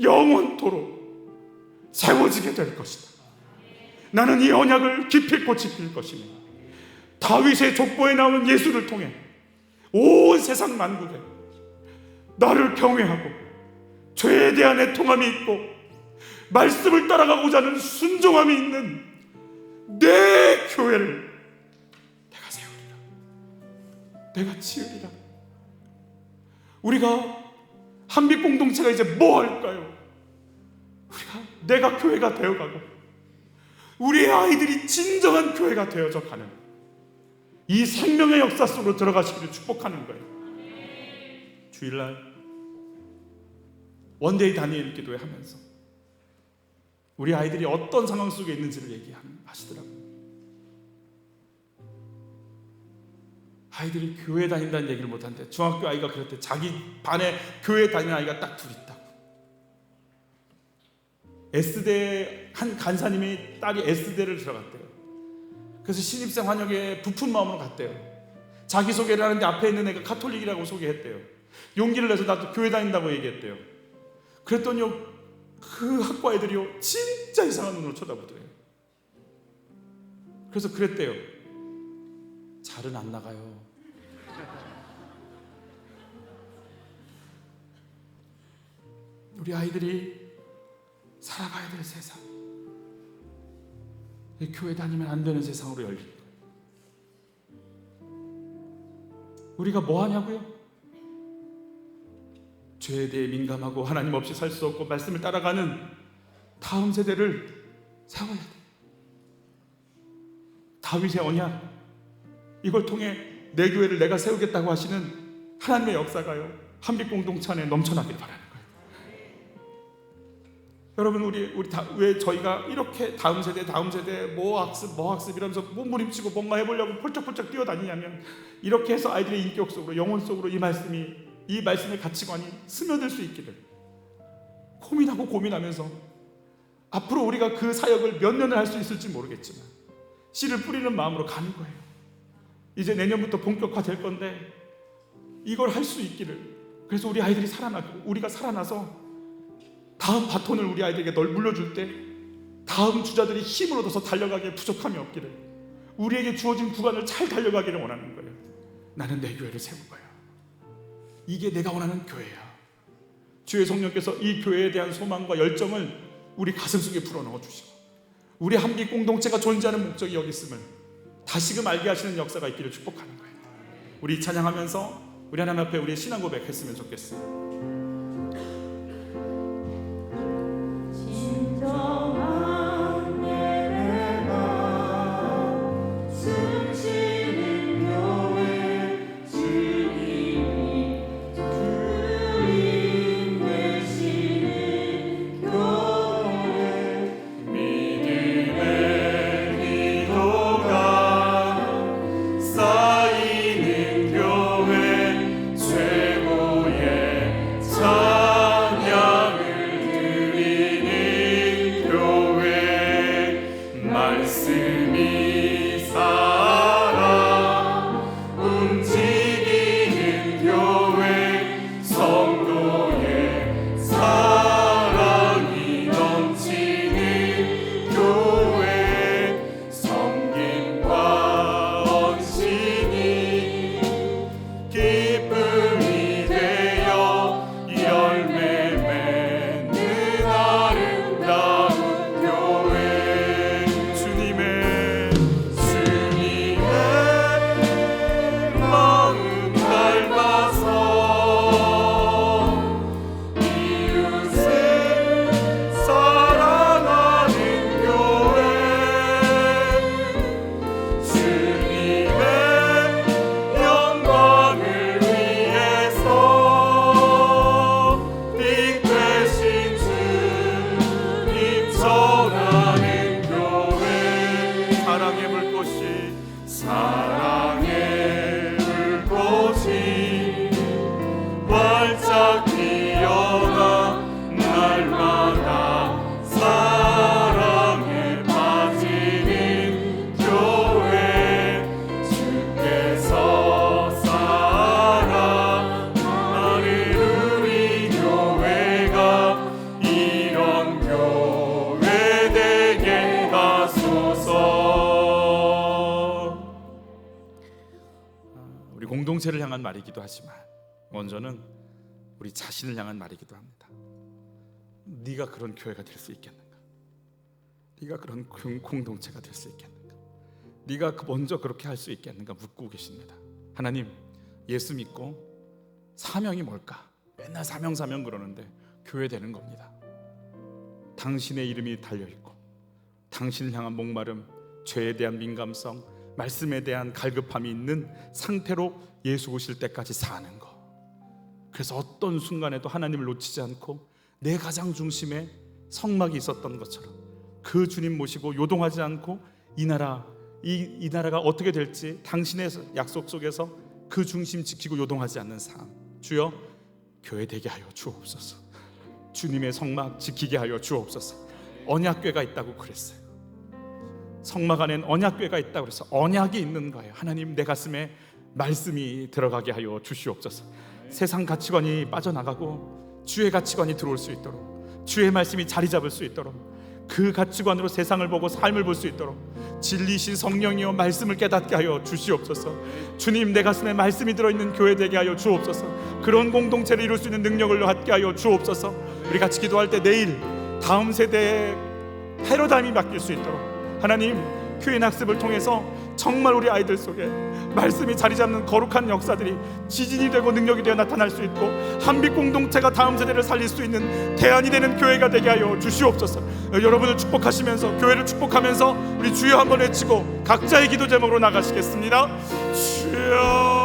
영원토록 세워지게 될 것이다. 나는 이 언약을 기필코 지킬 것이며 다윗의 족보에 나오는 예수를 통해 온 세상 만국에 나를 경외하고 죄에 대한 애통함이 있고 말씀을 따라가고자 하는 순종함이 있는 내 교회를 내가 세우리라. 내가 지으리라. 우리가 한빛 공동체가 이제 뭐 할까요? 내가 교회가 되어가고 우리의 아이들이 진정한 교회가 되어져 가는 이 생명의 역사 속으로 들어가시기를 축복하는 거예요. 주일날 원데이 다니엘 기도회 하면서 우리 아이들이 어떤 상황 속에 있는지를 얘기하시더라고요. 아이들이 교회 다닌다는 얘기를 못한대. 중학교 아이가 그랬대. 자기 반에 교회 다니는 아이가 딱 둘 있다고. S대 한 간사님이 딸이 S대를 들어갔대요. 그래서 신입생 환영회에 부푼 마음으로 갔대요. 자기소개를 하는데 앞에 있는 애가 카톨릭이라고 소개했대요. 용기를 내서 나도 교회 다닌다고 얘기했대요. 그랬더니요, 그 학과 애들이요 진짜 이상한 눈으로 쳐다보더래요. 그래서 그랬대요. 잘은 안 나가요. 우리 아이들이 살아가야 될 세상, 교회 다니면 안 되는 세상으로 열릴 거예요. 우리가 뭐 하냐고요? 죄에 대해 민감하고 하나님 없이 살 수 없고 말씀을 따라가는 다음 세대를 세워야 돼요. 다윗의 언약, 이걸 통해 내 교회를 내가 세우겠다고 하시는 하나님의 역사가요 한빛 공동체 안에 넘쳐나길 바라는 거예요. 여러분, 왜 저희가 이렇게 다음 세대 뭐 학습 이러면서 몸부림치고 뭔가 해보려고 펄쩍펄쩍 뛰어다니냐면, 이렇게 해서 아이들의 인격 속으로, 영혼 속으로 이 말씀의 가치관이 스며들 수 있기를 고민하면서 앞으로 우리가 그 사역을 몇 년을 할 수 있을지 모르겠지만 씨를 뿌리는 마음으로 가는 거예요. 이제 내년부터 본격화될 건데 이걸 할 수 있기를, 그래서 우리 아이들이 우리가 살아나서 다음 바톤을 우리 아이들에게 물려줄 때 다음 주자들이 힘을 얻어서 달려가기에 부족함이 없기를, 우리에게 주어진 구간을 잘 달려가기를 원하는 거예요. 나는 내 교회를 세울 거야. 이게 내가 원하는 교회야. 주의 성령께서 이 교회에 대한 소망과 열정을 우리 가슴 속에 불어넣어 주시고, 우리 한빛 공동체가 존재하는 목적이 여기 있음을 다시금 알게 하시는 역사가 있기를 축복하는 거예요. 우리 찬양하면서 우리 하나님 앞에 우리의 신앙 고백했으면 좋겠어요. 쌓이는 교회 최고의 사랑의 불꽃이 활짝 피어나 날마다 사랑에 빠지는 교회 주께서 사랑하는 우리 교회가 이런 교회 되게 하소서. 우리 공동체를 향한 말이기도 하지만 먼저는 우리 자신을 향한 말이기도 합니다. 네가 그런 교회가 될 수 있겠는가? 네가 그런 공동체가 될 수 있겠는가? 네가 먼저 그렇게 할 수 있겠는가 묻고 계십니다. 하나님, 예수 믿고 사명이 뭘까? 맨날 사명 그러는데 교회 되는 겁니다. 당신의 이름이 달려있고 당신을 향한 목마름, 죄에 대한 민감성, 말씀에 대한 갈급함이 있는 상태로 예수 오실 때까지 사는 거. 그래서 어떤 순간에도 하나님을 놓치지 않고 내 가장 중심에 성막이 있었던 것처럼 그 주님 모시고 요동하지 않고 이 나라가 어떻게 될지 당신의 약속 속에서 그 중심 지키고 요동하지 않는 삶. 주여, 교회 되게 하여 주옵소서. 주님의 성막 지키게 하여 주옵소서. 언약궤가 있다고 그랬어요. 성막 안엔 언약궤가 있다고 그래서 언약이 있는 거예요. 하나님, 내 가슴에 말씀이 들어가게 하여 주시옵소서. 세상 가치관이 빠져나가고 주의 가치관이 들어올 수 있도록, 주의 말씀이 자리 잡을 수 있도록, 그 가치관으로 세상을 보고 삶을 볼 수 있도록 진리신 성령이여 말씀을 깨닫게 하여 주시옵소서. 주님, 내 가슴에 말씀이 들어있는 교회 되게 하여 주옵소서. 그런 공동체를 이룰 수 있는 능력을 갖게 하여 주옵소서. 우리 같이 기도할 때 내일 다음 세대의 패러다임이 바뀔 수 있도록 하나님, 교회 학습을 통해서 정말 우리 아이들 속에 말씀이 자리 잡는 거룩한 역사들이 지진이 되고 능력이 되어 나타날 수 있고 한빛 공동체가 다음 세대를 살릴 수 있는 대안이 되는 교회가 되게 하여 주시옵소서. 여러분을 축복하시면서, 교회를 축복하면서 우리 주여 한번 외치고 각자의 기도 제목으로 나가시겠습니다. 주여